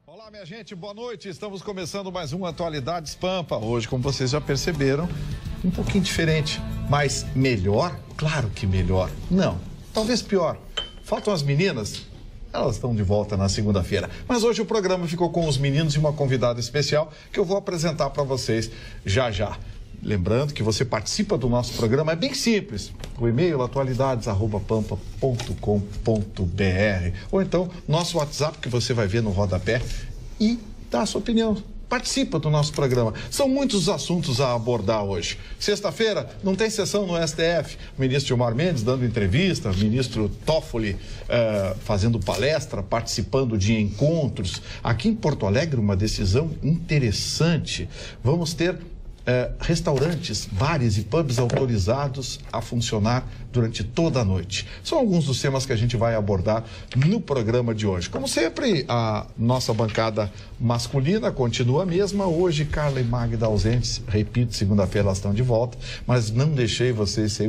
Olá, minha gente, boa noite. Estamos começando mais uma Atualidades Pampa. Hoje, como vocês já perceberam, um pouquinho diferente, mas melhor? Claro que melhor. Não, talvez pior. Faltam as meninas? Elas estão de volta na segunda-feira. Mas hoje o programa ficou com os meninos e uma convidada especial que eu vou apresentar para vocês já já. Lembrando que você participa do nosso programa, é bem simples. O e-mail atualidades@pampa.com.br ou então nosso WhatsApp que você vai ver no rodapé e dá a sua opinião. Participa do nosso programa. São muitos assuntos a abordar hoje. Sexta-feira não tem sessão no STF. O ministro Gilmar Mendes dando entrevista, o ministro Toffoli fazendo palestra, participando de encontros. Aqui em Porto Alegre, uma decisão interessante. Vamos ter restaurantes, bares e pubs autorizados a funcionar durante toda a noite. São alguns dos temas que a gente vai abordar no programa de hoje. Como sempre, a nossa bancada masculina continua a mesma. Hoje, Carla e Magda ausentes. Repito, segunda-feira elas estão de volta, mas não deixei vocês sem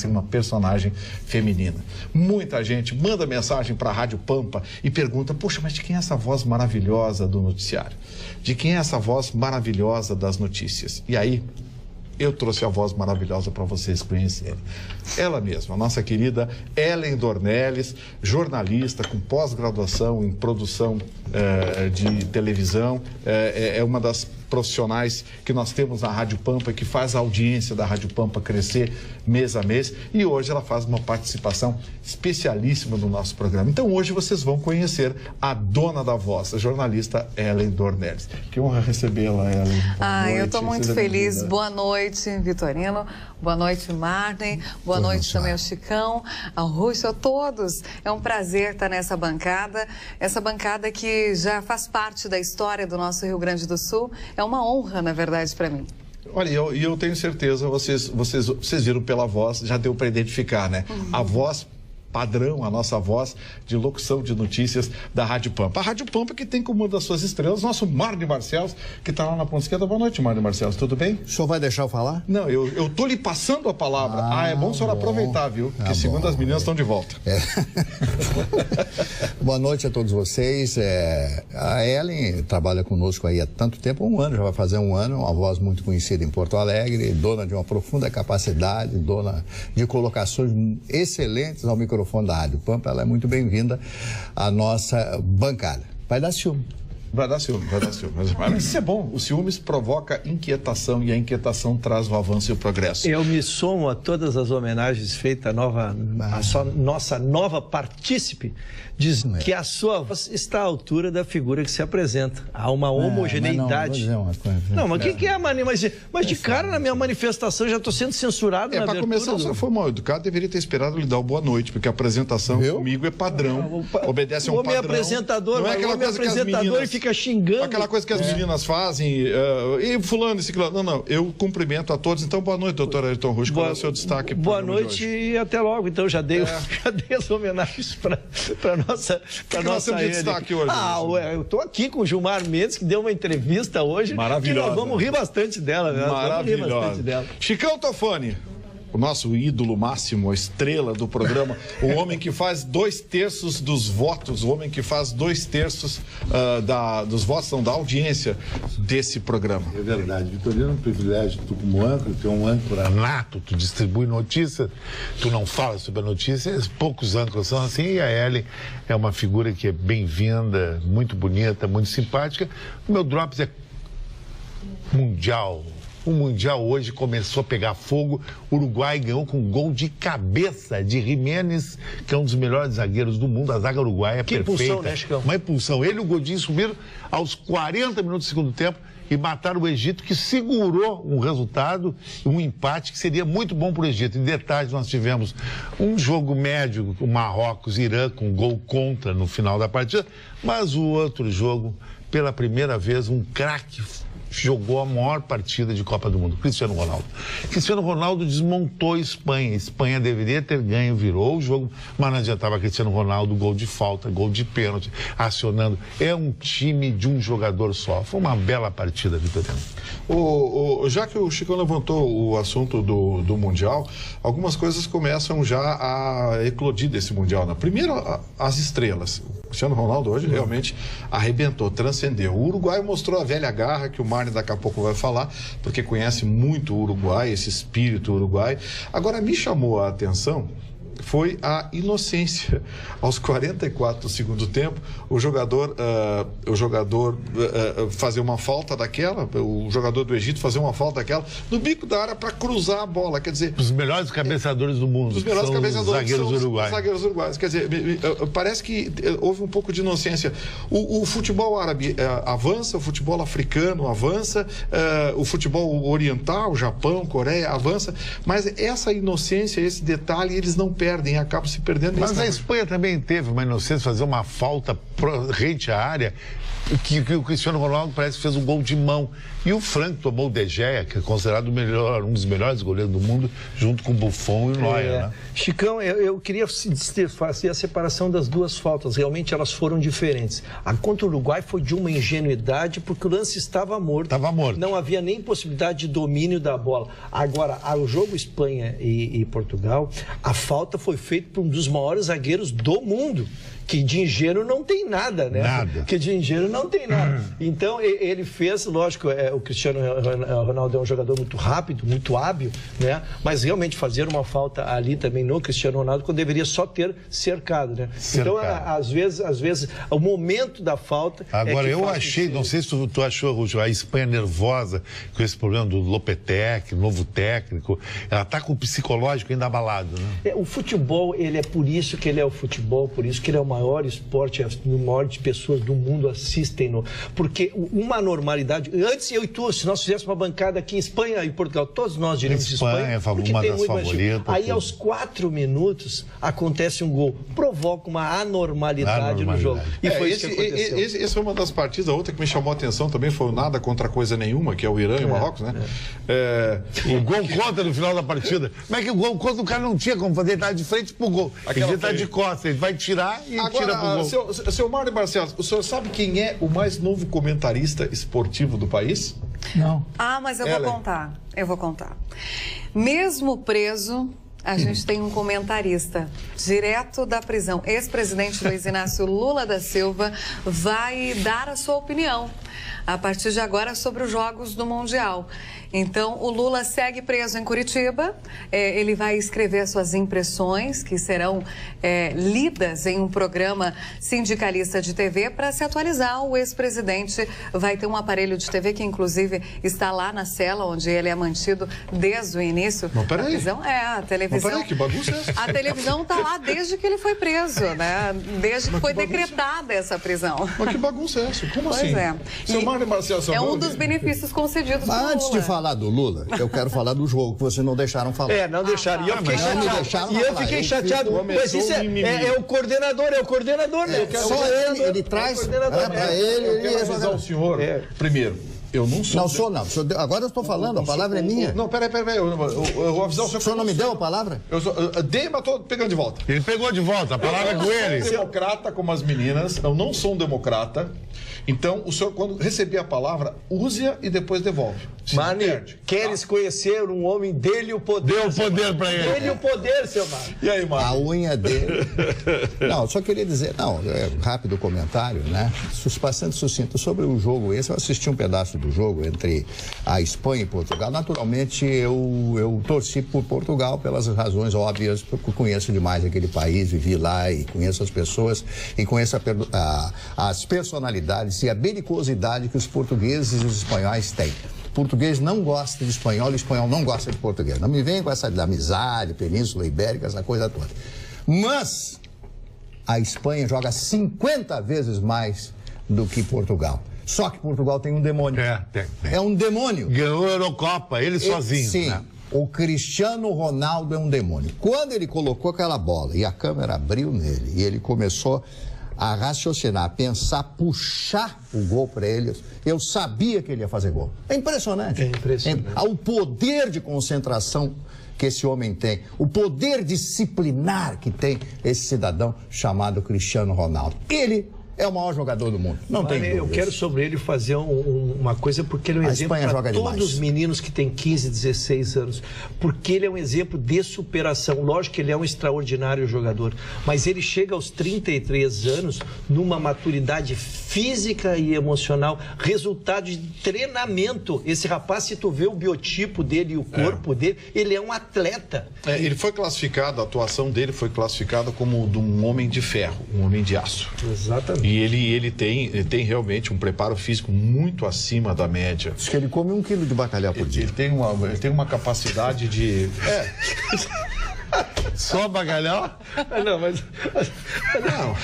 uma personagem feminina. Muita gente manda mensagem para a Rádio Pampa e pergunta: poxa, mas de quem é essa voz maravilhosa do noticiário? De quem é essa voz maravilhosa das notícias? E aí, eu trouxe a voz maravilhosa para vocês conhecerem. Ela mesma, a nossa querida Ellen Dornelles, jornalista com pós-graduação em produção de televisão, é uma das profissionais que nós temos na Rádio Pampa, que faz a audiência da Rádio Pampa crescer mês a mês, e hoje ela faz uma participação especialíssima no nosso programa. Então hoje vocês vão conhecer a dona da voz, a jornalista Ellen Dornelles. Que honra recebê-la, Ellen. Eu estou muito feliz. Boa noite, Vitorino. Boa noite, Marley. Boa noite também ao Chicão, ao Russo, a todos. É um prazer estar nessa bancada. Essa bancada que já faz parte da história do nosso Rio Grande do Sul. É uma honra, na verdade, para mim. Olha, eu tenho certeza, vocês viram pela voz, já deu para identificar, né? A voz padrão, a nossa voz de locução de notícias da Rádio Pampa. A Rádio Pampa que tem como uma das suas estrelas nosso Marley Barcelos, que está lá na ponta esquerda. Boa noite, Marley Barcelos, tudo bem? O senhor vai deixar eu falar? Não, eu tô lhe passando a palavra. É bom o senhor aproveitar, viu? Porque segundo as meninas estão de volta. Boa noite a todos vocês. A Ellen trabalha conosco aí há tanto tempo, um ano, já vai fazer um ano, uma voz muito conhecida em Porto Alegre, dona de uma profunda capacidade, dona de colocações excelentes ao microfone da Rádio Pampa. Ela é muito bem-vinda à nossa bancada. Vai dar ciúme. Vai dar ciúme. Mas isso é bom. O ciúmes provoca inquietação e a inquietação traz o avanço e o progresso. Eu me somo a todas as homenagens feitas à nossa nova partícipe. Diz que a sua voz está à altura da figura que se apresenta. Há uma homogeneidade. Não, mas o que é, mas de cara na minha manifestação já estou sendo censurado na abertura. Para começar, o senhor foi mal educado, deveria ter esperado lhe dar o boa noite, porque a apresentação comigo é padrão, obedece a um padrão. O apresentador, não é aquela coisa que as meninas fica xingando. Aquela coisa que as meninas fazem, e fulano, esse ciclano. Não, eu cumprimento a todos. Então, boa noite, doutor Ayrton Russo. Qual é o seu destaque? Boa noite e até logo. Então, já dei as homenagens para nossa nós temos de destaque hoje? Eu estou aqui com o Gilmar Mendes, que deu uma entrevista hoje. Maravilhosa. Que nós vamos rir bastante dela. Maravilhosa. Chicão Tofani, o nosso ídolo máximo, a estrela do programa, o homem que faz 2/3 dos votos, o homem que faz 2/3 dos votos, da audiência desse programa. É verdade, Vitorino, é um privilégio, tu como âncora, tu é um âncora nato, tu distribui notícia, tu não fala sobre a notícia, poucos âncoras são assim, e a Ellen é uma figura que é bem-vinda, muito bonita, muito simpática. O meu Drops é mundial. O Mundial hoje começou a pegar fogo. O Uruguai ganhou com um gol de cabeça de Jiménez, que é um dos melhores zagueiros do mundo. A zaga uruguaia é perfeita. Impulsão, né, Chicão? Uma impulsão. Ele e o Godinho subiram aos 40 minutos do segundo tempo e mataram o Egito, que segurou um resultado, um empate que seria muito bom para o Egito. Em detalhes, nós tivemos um jogo médio, o Marrocos, Irã, com gol contra no final da partida, mas o outro jogo, pela primeira vez, um craque jogou a maior partida de Copa do Mundo, Cristiano Ronaldo. Cristiano Ronaldo desmontou a Espanha. A Espanha deveria ter ganho, virou o jogo, mas não adiantava. Cristiano Ronaldo, gol de falta, gol de pênalti, acionando. É um time de um jogador só. Foi uma bela partida, Vitorino. Já que o Chicão levantou o assunto do Mundial, algumas coisas começam já a eclodir desse Mundial, né? Primeiro, as estrelas. Cristiano Ronaldo hoje realmente arrebentou, transcendeu. O Uruguai mostrou a velha garra, que o Marne daqui a pouco vai falar, porque conhece muito o Uruguai, esse espírito uruguai. Agora, me chamou a atenção foi a inocência. Aos 44 do segundo tempo, o jogador fazer uma falta daquela, o jogador do Egito fazer uma falta daquela, no bico da área para cruzar a bola. Quer dizer, os melhores cabeçadores do mundo. Os melhores cabeçadores zagueiros uruguaios. Zagueiros uruguaios. Quer dizer, parece que houve um pouco de inocência. O futebol árabe avança, o futebol africano avança, o futebol oriental, Japão, Coreia avança, mas essa inocência, esse detalhe, eles não perdem, acabam se perdendo. Mas a Espanha também teve uma inocência, fazer uma falta rente à área, que o Cristiano Ronaldo parece que fez um gol de mão. E o Franco tomou o De Gea, que é considerado um dos melhores goleiros do mundo, junto com o Buffon e o Neuer, né? Chicão, eu queria fazer a separação das duas faltas. Realmente elas foram diferentes. A contra o Uruguai foi de uma ingenuidade, porque o lance estava morto. Estava morto. Não havia nem possibilidade de domínio da bola. Agora, o jogo Espanha e Portugal, a falta foi feita por um dos maiores zagueiros do mundo. Que de ingênuo não tem nada, né? Nada. Que de ingênuo não tem nada. Então, ele fez, lógico, o Cristiano Ronaldo é um jogador muito rápido, muito hábil, né? Mas realmente fazer uma falta ali também no Cristiano Ronaldo, quando deveria só ter cercado, né? Cercado. Então, às vezes, o momento da falta... Agora, eu achei, não sei se tu achou, Rússio, a Espanha nervosa com esse problema do Lopetegui, novo técnico, ela está com o psicológico ainda abalado, né? O futebol, ele é por isso que ele é o futebol, por isso que ele é o maior esporte, o maior de pessoas do mundo assistem-no. Porque uma normalidade... Antes, eu e tu, se nós fizéssemos uma bancada aqui em Espanha e Portugal, todos nós diríamos Espanha, uma das favoritas. Aí, aos 4 minutos, acontece um gol. Provoca uma anormalidade no jogo. E foi isso que aconteceu. Essa foi uma das partidas. A outra que me chamou a atenção também foi o nada contra coisa nenhuma, que é o Irã e o Marrocos, né? O gol contra no final da partida. Como é que o gol contra o cara não tinha como fazer? Ele estava de frente pro gol. Ele está de costas, ele vai tirar e tira pro gol. Seu Mário Barcelos, o senhor sabe quem é o mais novo comentarista esportivo do país? Não. Mas eu vou contar. Mesmo preso, a gente tem um comentarista direto da prisão. Ex-presidente Luiz Inácio Lula da Silva vai dar a sua opinião a partir de agora sobre os Jogos do Mundial. Então, o Lula segue preso em Curitiba, ele vai escrever as suas impressões, que serão lidas em um programa sindicalista de TV para se atualizar. O ex-presidente vai ter um aparelho de TV que, inclusive, está lá na cela onde ele é mantido desde o início da prisão. A televisão... Mas peraí, que bagunça é essa? A televisão está lá desde que ele foi preso, né? Desde que foi decretada essa prisão. Mas que bagunça é essa? Como assim? Seu Mário Barcelos, é um dos benefícios concedidos por Lula. Antes de falar do Lula, eu quero falar do jogo que vocês não deixaram falar. Não deixaram. E eu fiquei chateado. Mas isso é o coordenador, né? Só ele traz para ele. Eu quero avisar o senhor, primeiro. Eu não sou. Não. Agora eu estou falando, a palavra é minha. Não, peraí. Eu vou avisar o senhor. O senhor não me deu a palavra? Dei, mas estou pegando de volta. Ele pegou de volta, a palavra é com ele. Eu sou democrata como as meninas, eu não sou um democrata. Então, o senhor, quando receber a palavra, use-a e depois devolve. Marne, queres conhecer um homem, dele o poder. Dê o poder para ele. Dele o poder, seu Marne. E aí, Marne? A unha dele... Não, só queria dizer... rápido comentário, né? Bastante sucinto. Sobre o jogo esse, eu assisti um pedaço do jogo entre a Espanha e Portugal. Naturalmente, eu torci por Portugal pelas razões óbvias, porque conheço demais aquele país, vivi lá e conheço as pessoas e conheço as personalidades e a belicosidade que os portugueses e os espanhóis têm. O português não gosta de espanhol e o espanhol não gosta de português. Não me vem com essa amizade, Península Ibérica, essa coisa toda. Mas a Espanha joga 50 vezes mais do que Portugal. Só que Portugal tem um demônio. É um demônio. Ganhou a Eurocopa, ele sozinho. Sim. Né? O Cristiano Ronaldo é um demônio. Quando ele colocou aquela bola e a câmera abriu nele e ele começou a raciocinar, a pensar, puxar o gol para ele, eu sabia que ele ia fazer gol. É impressionante. O poder de concentração que esse homem tem, o poder disciplinar que tem esse cidadão chamado Cristiano Ronaldo. Ele é o maior jogador do mundo. Não tem dúvida. Eu quero sobre ele fazer uma coisa, porque ele é um exemplo para todos os meninos que têm 15, 16 anos. Porque ele é um exemplo de superação. Lógico que ele é um extraordinário jogador, mas ele chega aos 33 anos numa maturidade física e emocional, resultado de treinamento. Esse rapaz, se tu vê o biotipo dele e o corpo dele, ele é um atleta. Ele foi classificado, a atuação dele foi classificada como de um homem de ferro, um homem de aço. Exatamente. E ele tem realmente um preparo físico muito acima da média. Diz que ele come 1 quilo de bacalhau por dia. Ele tem uma capacidade de... Só bacalhau? Não, mas... Não.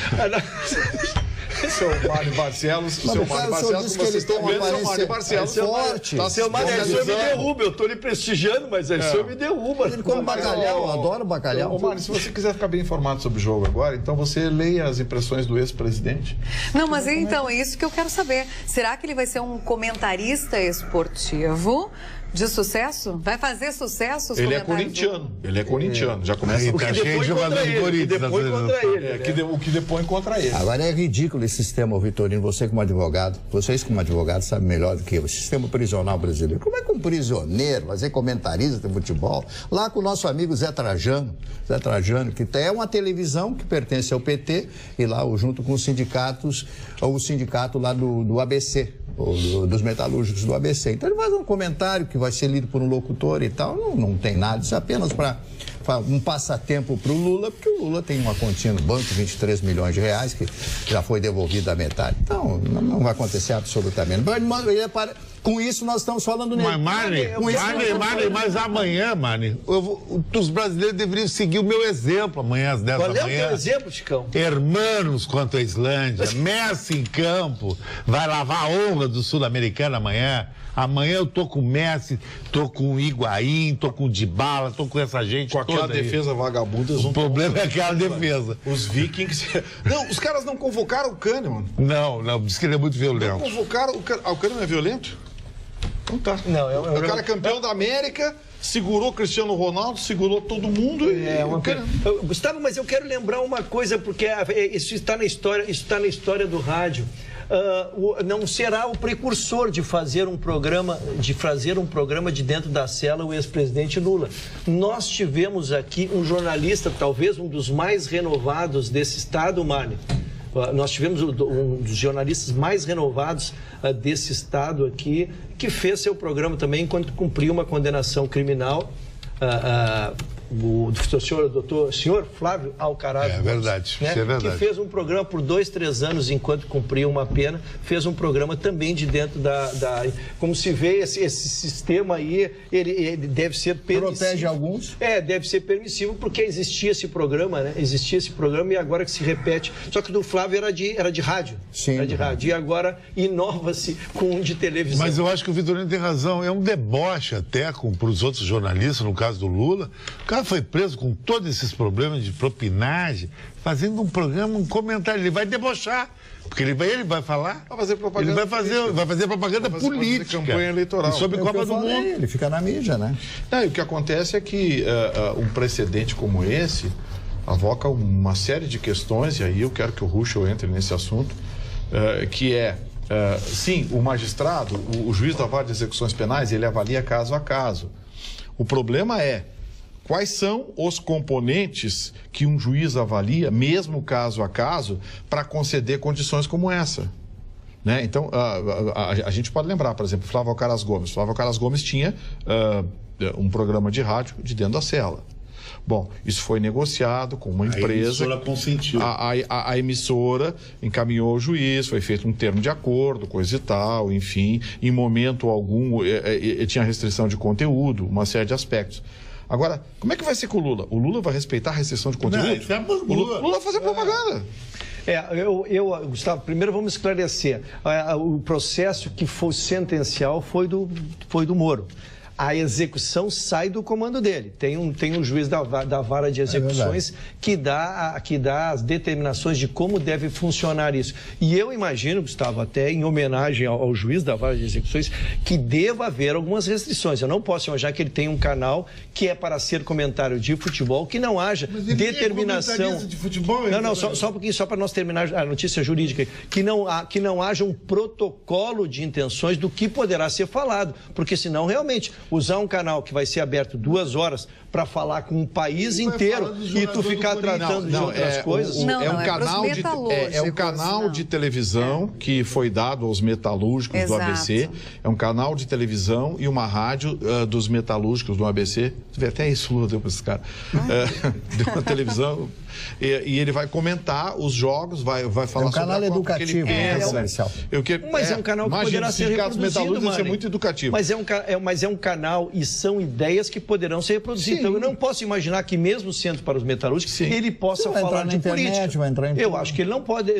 Seu Mário Barcelos, vocês estão vendo, seu Mário Barcelos forte. Seu Mário, o senhor me derruba, eu estou lhe prestigiando, mas o senhor me derruba. Ele come bacalhau, eu adoro bacalhau. Mário, se você quiser ficar bem informado sobre o jogo agora, então você leia as impressões do ex-presidente. Não, mas então, é isso que eu quero saber. Será que ele vai ser um comentarista esportivo de sucesso? Vai fazer sucesso? Ele é corintiano. Ele é corintiano. Já começa a ficar cheio de jogador do Corinthians. O que depõe contra ele. Agora é ridículo esse sistema, Vitorino. Você como advogado, vocês como advogados sabem melhor do que eu. O sistema prisional brasileiro. Como é que um prisioneiro vai ser comentarista de futebol? Lá com o nosso amigo Zé Trajano, que é uma televisão que pertence ao PT e lá junto com os sindicatos, o sindicato lá do ABC. Dos metalúrgicos do ABC. Então ele faz um comentário que vai ser lido por um locutor e tal, não tem nada, isso é apenas para um passatempo para o Lula, porque o Lula tem uma continha no banco de 23 milhões de reais, que já foi devolvida a metade. Então, não vai acontecer absolutamente. Com isso, nós estamos falando nele. Mas amanhã, os brasileiros deveriam seguir o meu exemplo amanhã às 10 da manhã. Qual é o teu exemplo, Chicão? Hermanos contra a Islândia, Messi em campo, vai lavar a honra do Sul-Americano amanhã. Amanhã eu tô com o Messi, tô com o Higuaín, tô com o Dybala, tô com essa gente toda. Com aquela defesa vagabunda. O problema é aquela defesa. Os Vikings... Não, os caras não convocaram o Kahneman. Não, diz que ele é muito violento. Não convocaram o Kahneman. O Kahneman é violento? Não tá. Não, o cara é campeão da América, segurou o Cristiano Ronaldo, segurou todo mundo. Gustavo, mas eu quero lembrar uma coisa, porque isso está na história do rádio. Não será o precursor de fazer um programa de dentro da cela o ex-presidente Lula. Nós tivemos aqui um jornalista, talvez um dos mais renovados desse estado, Mário. Nós tivemos um dos jornalistas mais renovados desse estado aqui, que fez seu programa também enquanto cumpriu uma condenação criminal. O senhor Flávio Alcaraz. É verdade, né? Isso é verdade. Que fez um programa por 2, 3 anos enquanto cumpria uma pena, fez um programa também de dentro da como se vê esse sistema aí, ele deve ser permissivo. Protege alguns? Deve ser permissivo, porque existia esse programa, né? Existia esse programa e agora que se repete. Só que o do Flávio era de rádio. Sim. Era de rádio. E agora inova-se com um de televisão. Mas eu acho que o Vitorino tem razão. É um deboche até para os outros jornalistas, no caso do Lula. O cara foi preso com todos esses problemas de propinagem, fazendo um programa, um comentário. Ele vai debochar, porque ele vai falar. Vai fazer propaganda. Ele vai fazer propaganda política. Fazer campanha eleitoral. Sobre Copa do Mundo. Ele fica na mídia, né? E o que acontece é que um precedente como esse avoca uma série de questões, e aí eu quero que o Ruschel entre nesse assunto, que sim, o magistrado, o juiz da vara de execuções penais, ele avalia caso a caso. O problema é quais são os componentes que um juiz avalia, mesmo caso a caso, para conceder condições como essa. Né? Então, a gente pode lembrar, por exemplo, Flávio Alcaraz Gomes. Flávio Alcaraz Gomes tinha um programa de rádio de dentro da cela. Bom, isso foi negociado com uma empresa. A emissora consentiu. A emissora encaminhou ao juiz, foi feito um termo de acordo, coisa e tal, enfim. Em momento algum, tinha restrição de conteúdo, uma série de aspectos. Agora, como é que vai ser com o Lula? O Lula vai respeitar a restrição de conteúdo? Não, isso é o Lula vai fazer propaganda. Gustavo, primeiro vamos esclarecer. O processo que foi sentencial foi do Moro. a execução sai do comando dele. Tem um juiz da vara de execuções que dá as determinações de como deve funcionar isso. E eu imagino, Gustavo, até em homenagem ao juiz da vara de execuções, que deva haver algumas restrições. Eu não posso imaginar que ele tenha um canal que é para ser comentário de futebol, que não haja determinação... de futebol, não, só para nós terminar a notícia jurídica, que não haja um protocolo de intenções do que poderá ser falado, porque senão realmente usar um canal que vai ser aberto 2 horas para falar com um país inteiro e tu ficar tratando de outras coisas. É um canal de televisão que foi dado aos metalúrgicos do ABC. É um canal de televisão e uma rádio dos metalúrgicos do ABC. Você vê, até isso Lula deu para esses caras. Deu uma televisão. E ele vai comentar os jogos, vai falar um canal sobre educativo, que ele pensa. Mas é um canal que poderá ser reproduzido, é muito educativo. Mas é um canal e são ideias que poderão ser reproduzidas. Então eu não posso imaginar que mesmo sendo para os metalúrgicos, ele possa falar de política. Eu acho que ele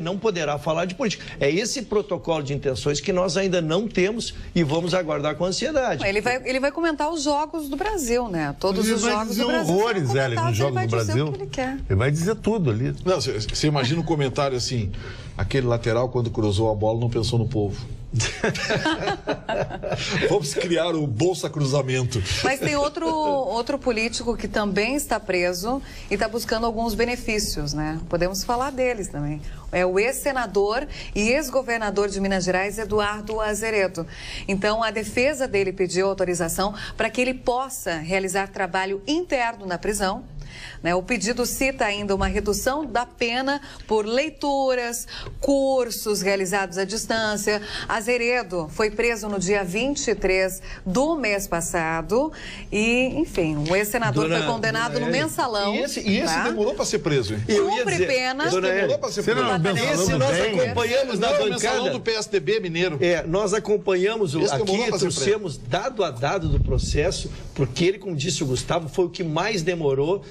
não poderá falar de política. É esse protocolo de intenções que nós ainda não temos e vamos aguardar com ansiedade. Ele vai comentar os jogos do Brasil, né? Todos os jogos do Brasil. Ele vai dizer horrores, Hélio, nos jogos do Brasil. Ele vai dizer tudo ali. Não, você imagina um comentário assim, aquele lateral quando cruzou a bola não pensou no povo. Vamos criar o Bolsa Cruzamento. Mas tem outro político que também está preso e está buscando alguns benefícios, né? Podemos falar deles também. É o ex-senador e ex-governador de Minas Gerais, Eduardo Azeredo. Então, a defesa dele pediu autorização para que ele possa realizar trabalho interno na prisão. O pedido cita ainda uma redução da pena por leituras, cursos realizados à distância. Azeredo foi preso no dia 23 do mês passado e, enfim, o ex-senador foi condenado no mensalão. E esse demorou para ser preso, hein? Cumpre pena. Demorou para ser preso. Esse nós acompanhamos na bancada. Mensalão do PSDB mineiro. Nós acompanhamos aqui, trouxemos dado a dado do processo, porque ele, como disse o Gustavo, foi o que mais demorou.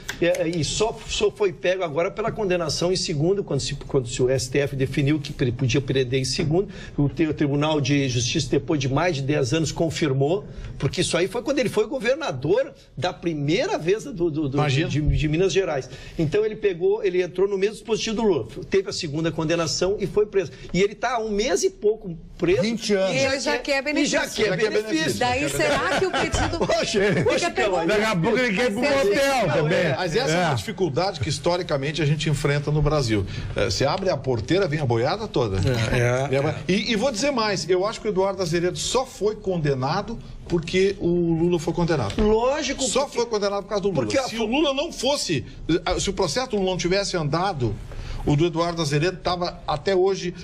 E só foi pego agora pela condenação em segundo, quando o STF definiu que ele podia prender em segundo. O Tribunal de Justiça, depois de mais de 10 anos, confirmou, porque isso aí foi quando ele foi governador da primeira vez de Minas Gerais. Então ele entrou no mesmo dispositivo do Lula, teve a segunda condenação e foi preso. E ele está há 1 mês e pouco preso. 20 anos. E ele já quer benefício. Daí será que o pedido... Daqui a pouco ele quer ir para um hotel também. Mas essa é uma dificuldade que historicamente a gente enfrenta no Brasil. Você abre a porteira, vem a boiada toda. E vou dizer mais, eu acho que o Eduardo Azeredo só foi condenado porque o Lula foi condenado. Lógico. Só foi condenado por causa do Lula. Se o Lula não fosse, se o processo do Lula não tivesse andado, o do Eduardo Azeredo estava até hoje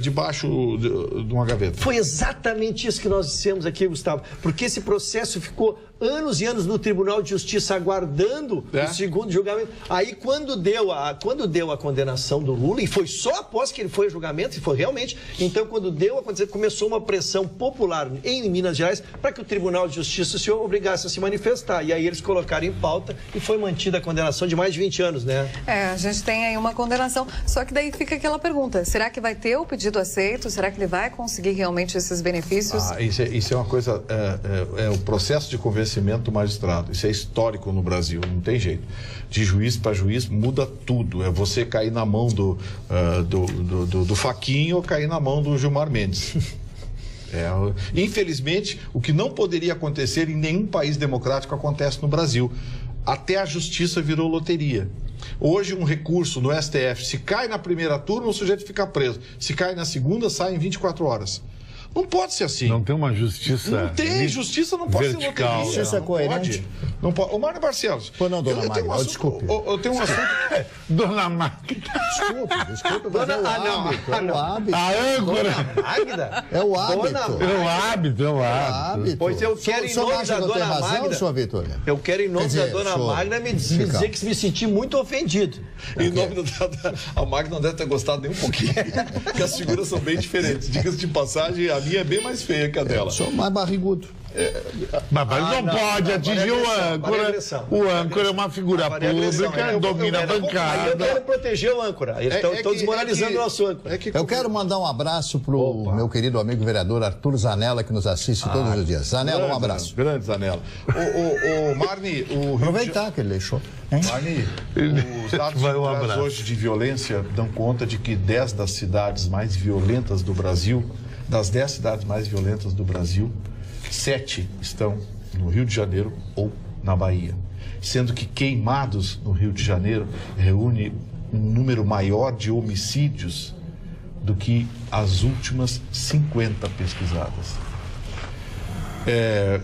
debaixo de uma gaveta. Foi exatamente isso que nós dissemos aqui, Gustavo, porque esse processo ficou anos e anos no Tribunal de Justiça aguardando o segundo julgamento. Aí quando deu a condenação do Lula, e foi só após que ele foi a julgamento, e foi realmente, então quando deu a condenação, começou uma pressão popular em Minas Gerais para que o Tribunal de Justiça se obrigasse a se manifestar. E aí eles colocaram em pauta e foi mantida a condenação de mais de 20 anos, né? A gente tem aí uma condenação, só que daí fica aquela pergunta, será que vai ter o pedido aceito? Será que ele vai conseguir realmente esses benefícios? Isso é uma coisa, é o processo de convencimento do magistrado. Isso é histórico no Brasil, não tem jeito. De juiz para juiz muda tudo. É você cair na mão do Fachin ou cair na mão do Gilmar Mendes. Infelizmente, o que não poderia acontecer em nenhum país democrático acontece no Brasil. Até a justiça virou loteria. Hoje, um recurso no STF, se cai na primeira turma, o sujeito fica preso. Se cai na segunda, sai em 24 horas. Não pode ser assim. Não tem uma justiça. Não tem, justiça não pode vertical. ser loteria. Justiça coerente. Não pode. Ô, Mário Barcelos. Pô, não, dona Magda, desculpe. Eu tenho um assunto. Dona Magda. Desculpe, mas é o hábito. É o hábito. A âncora. Magda? É o hábito. É o hábito. Pois eu quero, em nome da dona Magda. Eu quero, em nome da dona Magda, me dizer que me senti muito ofendido. Em nome da. A Magda não deve ter gostado nem um pouquinho. Porque as figuras são bem diferentes. Diga-se de passagem, a minha é bem mais feia que a dela. Eu sou mais barrigudo. Mas não pode atingir o âncora. O âncora é uma figura pública, domina a bancada. Eu quero proteger o âncora. Eles estão desmoralizando o nosso âncora. Eu quero mandar um abraço pro meu querido amigo vereador Arthur Zanella, que nos assiste todos os dias. Zanella, um abraço. Grande Zanella. O Marni, aproveitar que ele deixou. Marni, os dados hoje de violência dão conta de que 10 das cidades mais violentas do Brasil, das 10 cidades mais violentas do Brasil, 7 estão no Rio de Janeiro ou na Bahia. Sendo que Queimados, no Rio de Janeiro, reúne um número maior de homicídios do que as últimas 50 pesquisadas.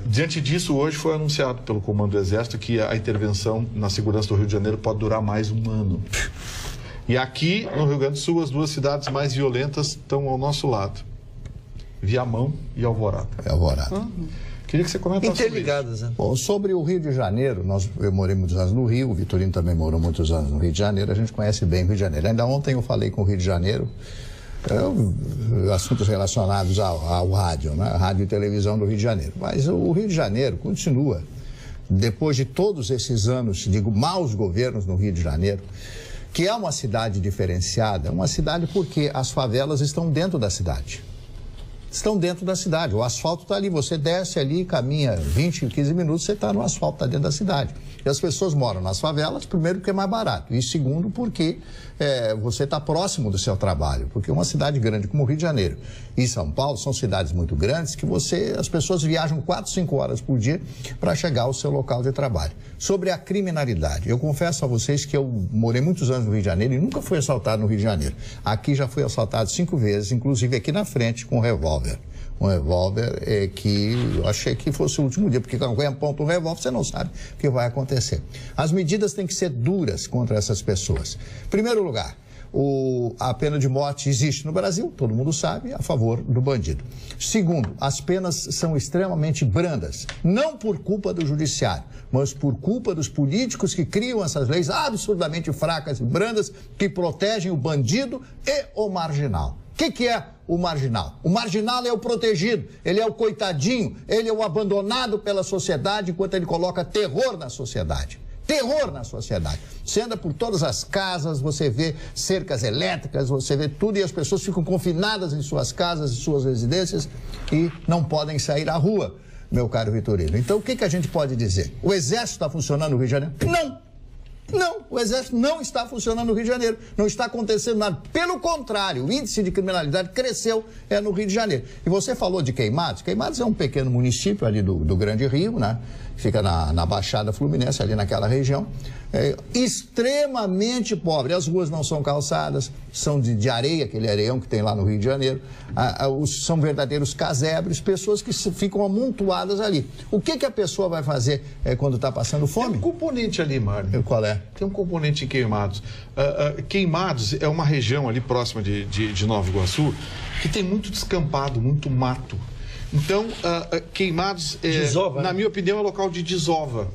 Diante disso, hoje foi anunciado pelo Comando do Exército que a intervenção na segurança do Rio de Janeiro pode durar mais um ano. E aqui, no Rio Grande do Sul, as 2 cidades mais violentas estão ao nosso lado. Viamão e Alvorada. Queria que você comentasse interligadas, né? Bom, sobre o Rio de Janeiro, eu morei muitos anos no Rio, o Vitorino também morou muitos anos no Rio de Janeiro, a gente conhece bem o Rio de Janeiro. Ainda ontem eu falei com o Rio de Janeiro, assuntos relacionados ao rádio, né? Rádio e televisão do Rio de Janeiro. Mas o Rio de Janeiro continua, depois de todos esses anos de maus governos no Rio de Janeiro, que é uma cidade diferenciada, uma cidade porque as favelas estão dentro da cidade. Estão dentro da cidade, o asfalto está ali, você desce ali, caminha 20, 15 minutos, você está no asfalto, está dentro da cidade. E as pessoas moram nas favelas, primeiro porque é mais barato, e segundo porque você está próximo do seu trabalho, porque uma cidade grande como o Rio de Janeiro e São Paulo são cidades muito grandes que as pessoas viajam 4, 5 horas por dia para chegar ao seu local de trabalho. Sobre a criminalidade, eu confesso a vocês que eu morei muitos anos no Rio de Janeiro e nunca fui assaltado no Rio de Janeiro. Aqui já fui assaltado 5 vezes, inclusive aqui na frente com um revólver. Um revólver que eu achei que fosse o último dia, porque quando alguém aponta um revólver, você não sabe o que vai acontecer. As medidas têm que ser duras contra essas pessoas. Em primeiro lugar, a pena de morte existe no Brasil, todo mundo sabe, a favor do bandido. Segundo, as penas são extremamente brandas, não por culpa do judiciário, mas por culpa dos políticos que criam essas leis absurdamente fracas e brandas que protegem o bandido e o marginal. O que é o marginal? O marginal é o protegido, ele é o coitadinho, ele é o abandonado pela sociedade enquanto ele coloca terror na sociedade. Terror na sociedade. Você anda por todas as casas, você vê cercas elétricas, você vê tudo e as pessoas ficam confinadas em suas casas, em suas residências e não podem sair à rua, meu caro Vitorino. Então o que a gente pode dizer? O Exército está funcionando no Rio de Janeiro? Não, o Exército não está funcionando no Rio de Janeiro, não está acontecendo nada. Pelo contrário, o índice de criminalidade cresceu no Rio de Janeiro. E você falou de Queimados. Queimados é um pequeno município ali do Grande Rio, né? Fica na Baixada Fluminense, ali naquela região. Extremamente pobre. As ruas não são calçadas, são de areia, aquele areião que tem lá no Rio de Janeiro. São verdadeiros casebres, pessoas que ficam amontoadas ali. O que a pessoa vai fazer quando está passando fome? Tem um componente ali, Mário. Qual é? Tem um componente em Queimados. Queimados é uma região ali próxima de Nova Iguaçu que tem muito descampado, muito mato. Então, Queimados, desova, na minha opinião, é local de desova.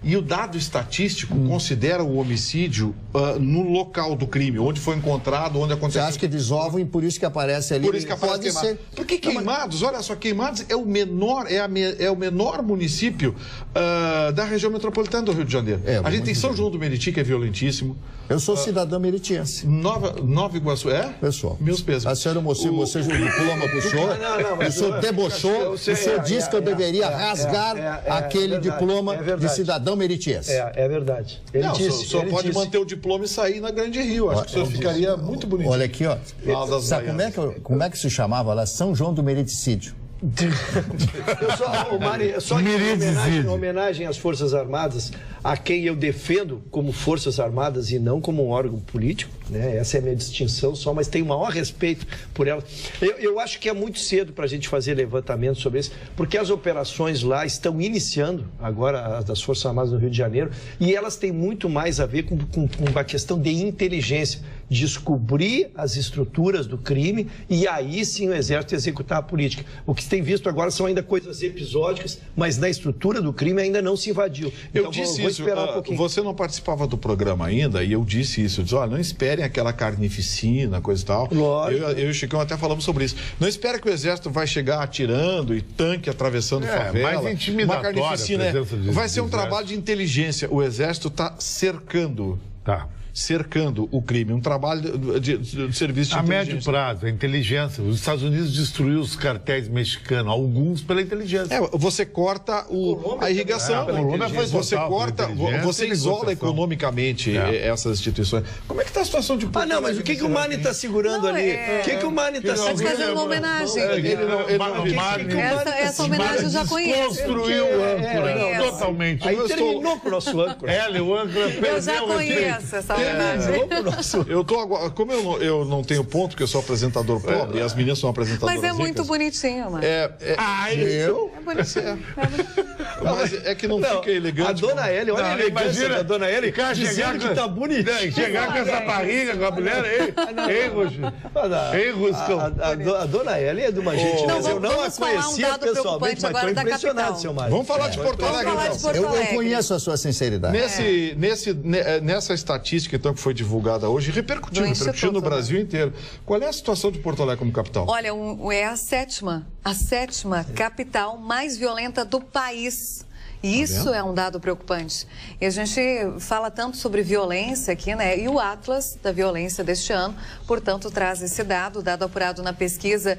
E o dado estatístico considera o homicídio no local do crime, onde foi encontrado, onde aconteceu. Você acha que desovam e por isso que aparece ali? Por isso que aparece Queimados. Ser... Porque Queimados, olha só, Queimados é o menor município da região metropolitana do Rio de Janeiro. A gente tem São João do Meriti, que é violentíssimo. Eu sou cidadão meritiense. Nova Iguaçu, Eu sou. Meus pesos. A senhora mostrou você o diploma pro senhor. O senhor debochou. O senhor disse que eu deveria rasgar aquele diploma de cidadão meritiense. É verdade. O senhor pode manter o diploma e sair na Grande Rio. Acho que o senhor ficaria muito bonito. Olha aqui, ó. Sabe como é que se chamava lá? São João do Meriticídio. Só em homenagem às Forças Armadas, a quem eu defendo como Forças Armadas e não como um órgão político, né? Essa é a minha distinção só, mas tenho o maior respeito por ela. Eu acho que é muito cedo para a gente fazer levantamento sobre isso, porque as operações lá estão iniciando agora, as das Forças Armadas no Rio de Janeiro, e elas têm muito mais a ver com uma questão de inteligência, descobrir as estruturas do crime e aí sim o Exército executar a política. O que se tem visto agora são ainda coisas episódicas, mas na estrutura do crime ainda não se invadiu. Eu disse isso, você não participava do programa ainda e eu disse isso, eu disse, olha, não espere querem aquela carnificina, coisa e tal. Eu e o Chicão até falamos sobre isso. Não espera que o Exército vai chegar atirando e tanque atravessando favela. Mais intimidatória, uma carnificina. Vai ser um trabalho de inteligência. O Exército está cercando. Cercando o crime, um trabalho de serviço de inteligência. A médio prazo, a inteligência. Os Estados Unidos destruíram os cartéis mexicanos, alguns pela inteligência. você corta a irrigação, você isola economicamente essas instituições. Como é que está a situação de Porto Alegre? Mas o que o Mani está segurando ali? O que o Mani está segurando? Está fazendo uma homenagem. Essa homenagem eu já conheço. Construiu o âncora, totalmente. Aí terminou com o nosso âncora. O âncora perdeu. Eu já conheço essa como eu não tenho ponto, porque eu sou apresentador pobre, e as meninas são apresentadoras. Mas é muito bonitinho, mano. É bonitinho. Mas é que não fica elegante. A dona Eli, olha a elegância da dona Eli, dizendo que tá bonitinho. Chegar com essa barriga com a mulher, ei, Rogério. Ei, Ruscão. A dona Eli é de uma gentileza. Eu não a conhecia pessoalmente, mas estou impressionado, seu Mário. Vamos falar de Porto Alegre, então. Eu conheço a sua sinceridade. Nessa estatística, então, que foi divulgada hoje, repercutiu no Brasil inteiro. Qual é a situação de Porto Alegre como capital? Olha, é a sétima capital mais violenta do país. E isso é um dado preocupante. E a gente fala tanto sobre violência aqui, né? E o Atlas da Violência deste ano, portanto, traz esse dado apurado na pesquisa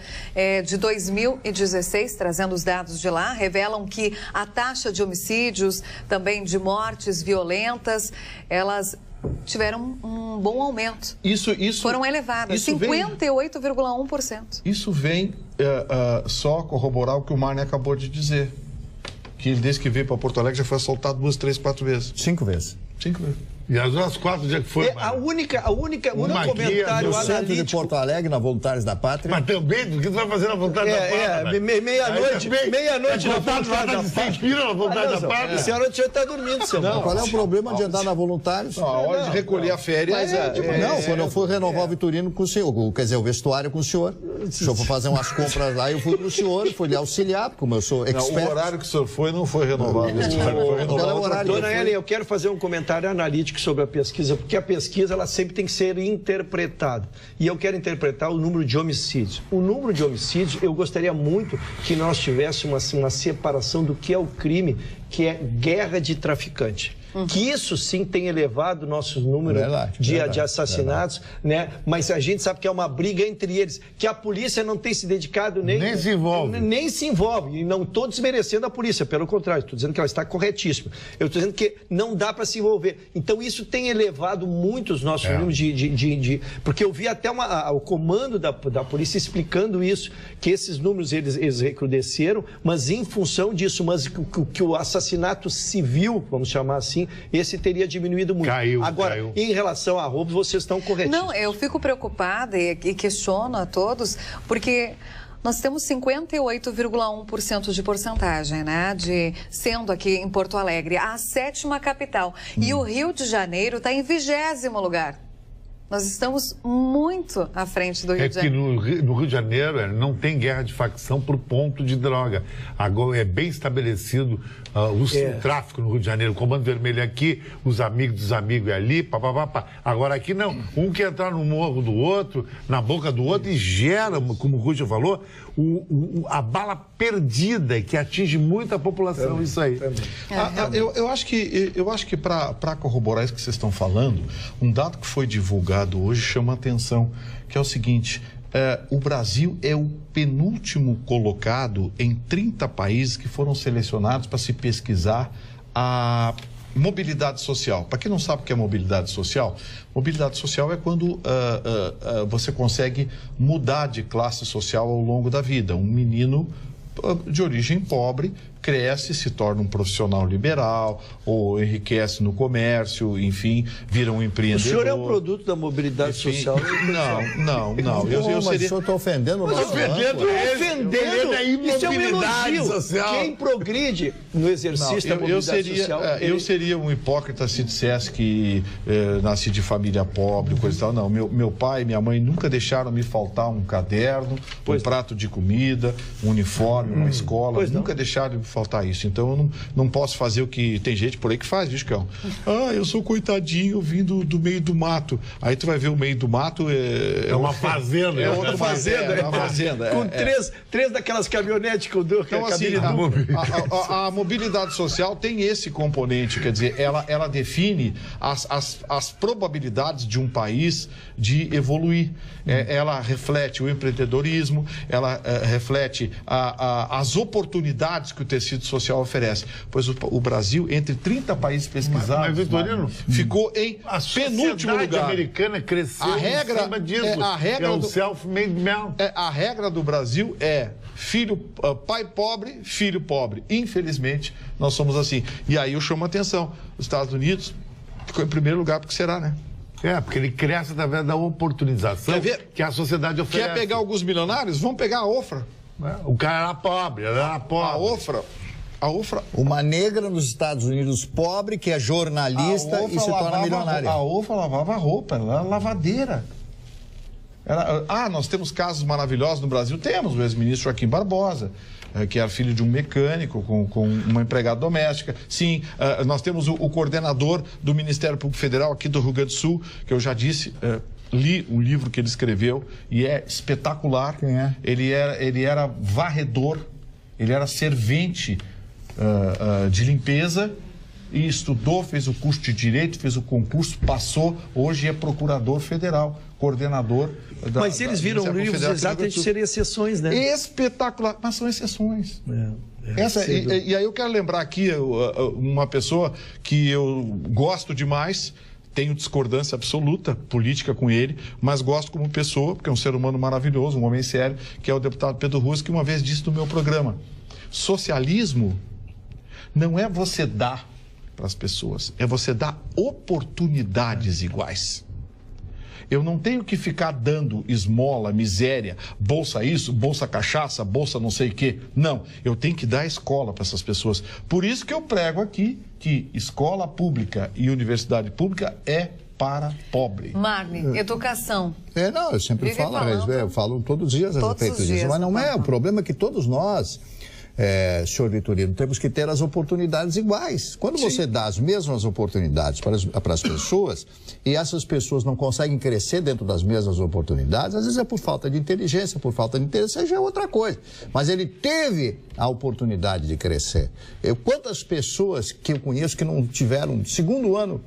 de 2016, trazendo os dados de lá, revelam que a taxa de homicídios, também de mortes violentas, elas tiveram um bom aumento. Foram elevadas, 58,1%. Isso vem só corroborar o que o Marne acabou de dizer. Que ele, desde que veio para Porto Alegre, já foi assaltado 2, 3, 4 vezes. 5 vezes. 5 vezes. E as outras 4 dias que foi. O único comentário no centro de Porto Alegre, na Voluntários da Pátria. Mas também, o que tu vai fazer na Voluntários da Pátria? Meia-noite na Voluntários da Pátria. A senhora já está dormindo, seu Não, qual é o problema de andar na Voluntários? A hora de recolher a férias. Não, quando eu fui renovar o Vitorino com o senhor, quer dizer, o vestuário com o senhor. O senhor foi fazer umas compras lá, eu fui com o senhor, fui lhe auxiliar, como eu sou expert. O horário que o senhor foi não foi renovado. Dona Ellen, eu quero fazer um comentário analítico sobre a pesquisa, porque a pesquisa ela sempre tem que ser interpretada. E eu quero interpretar o número de homicídios. O número de homicídios, eu gostaria muito que nós tivéssemos uma separação do que é o crime, que é guerra de traficante. Que isso sim tem elevado o nosso número de assassinatos, né? Mas a gente sabe que é uma briga entre eles, que a polícia não tem se dedicado nem se envolve. Nem se envolve. E não estou desmerecendo a polícia, pelo contrário, estou dizendo que ela está corretíssima. Eu estou dizendo que não dá para se envolver. Então isso tem elevado muito os nossos números porque eu vi até o comando da polícia explicando isso, que esses números eles recrudesceram, mas em função disso, que o assassinato civil, vamos chamar assim, esse teria diminuído muito. Agora, em relação a roubos, vocês estão corretíssimos. Não, eu fico preocupada e questiono a todos, porque nós temos 58,1% de porcentagem, né? Sendo aqui em Porto Alegre a 7ª capital. E o Rio de Janeiro está em 20º lugar. Nós estamos muito à frente do Rio de Janeiro. É que no Rio de Janeiro não tem guerra de facção por ponto de droga. Agora é bem estabelecido o tráfico no Rio de Janeiro. O Comando Vermelho aqui, os amigos dos amigos ali, papapá. Agora aqui não. Um quer entrar no morro do outro, na boca do outro e gera, como o Rúdio falou, a bala perdida que atinge muita população. Isso aí. Eu acho que para corroborar isso que vocês estão falando, um dado que foi divulgado hoje chama a atenção, que é o seguinte: o Brasil é o penúltimo colocado em 30 países que foram selecionados para se pesquisar a mobilidade social. Para quem não sabe o que é mobilidade social é quando você consegue mudar de classe social ao longo da vida. Um menino de origem pobre cresce, se torna um profissional liberal, ou enriquece no comércio, enfim, vira um empreendedor. O senhor é um produto da mobilidade social? Não. Eu seria... O senhor está ofendendo o nosso Isso é um elogio. Social. Quem progride no exercício da mobilidade social... Eu seria um hipócrita se dissesse que nasci de família pobre, coisa e tal. Não, meu pai e minha mãe nunca deixaram me faltar um caderno, um prato de comida, um uniforme, uma escola. Nunca deixaram me faltar faltar isso. Então eu não posso fazer o que tem gente por aí que faz, viu, Chicão? Eu sou coitadinho vindo do meio do mato. Aí tu vai ver o meio do mato é uma fazenda. É outra fazenda. É uma fazenda. Com três daquelas caminhonetes com então, assim, a mobilidade social tem esse componente, quer dizer, ela define as probabilidades de um país de evoluir. Ela reflete o empreendedorismo, ela reflete as oportunidades que o tecido social oferece. Pois o Brasil, entre 30 países pesquisados, mas Vitorino, ficou em penúltimo lugar. A americana cresceu em cima disso. É o self-made man. A regra do Brasil é pai pobre, filho pobre. Infelizmente, nós somos assim. E aí eu chamo a atenção. Os Estados Unidos ficou em primeiro lugar, porque será, né? Porque ele cresce através da oportunização que a sociedade oferece. Quer pegar alguns milionários? Vamos pegar a Ofra. O cara era pobre, A Ofra. Uma negra nos Estados Unidos pobre, que é jornalista e se torna milionária. A Ofra lavava roupa, ela era lavadeira. Nós temos casos maravilhosos no Brasil. Temos o ex-ministro Joaquim Barbosa, que era filho de um mecânico com uma empregada doméstica. Sim, nós temos o coordenador do Ministério Público Federal aqui do Rio Grande do Sul, que eu já disse, li um livro que ele escreveu e é espetacular. Quem é? Ele era varredor, ele era servente de limpeza e estudou, fez o curso de Direito, fez o concurso, passou, hoje é procurador federal, coordenador Mas eles viram livros exatamente de serem exceções, né? Espetacular, mas são exceções. E aí eu quero lembrar aqui uma pessoa que eu gosto demais, tenho discordância absoluta política com ele, mas gosto como pessoa, porque é um ser humano maravilhoso, um homem sério, que é o deputado Pedro Ruas, que uma vez disse no meu programa: socialismo não é você dar para as pessoas, é você dar oportunidades iguais. Eu não tenho que ficar dando esmola, miséria, bolsa isso, bolsa cachaça, bolsa não sei o quê. Não, eu tenho que dar escola para essas pessoas. Por isso que eu prego aqui que escola pública e universidade pública é para pobre. Marne, educação. Eu sempre falo, eu falo todos os dias a respeito disso, mas não é. O problema é que todos nós, senhor Vitorino, temos que ter as oportunidades iguais. Quando você dá as mesmas oportunidades para as pessoas e essas pessoas não conseguem crescer dentro das mesmas oportunidades, às vezes é por falta de inteligência, por falta de interesse, já é outra coisa. Mas ele teve a oportunidade de crescer. Quantas pessoas que eu conheço que não tiveram segundo ano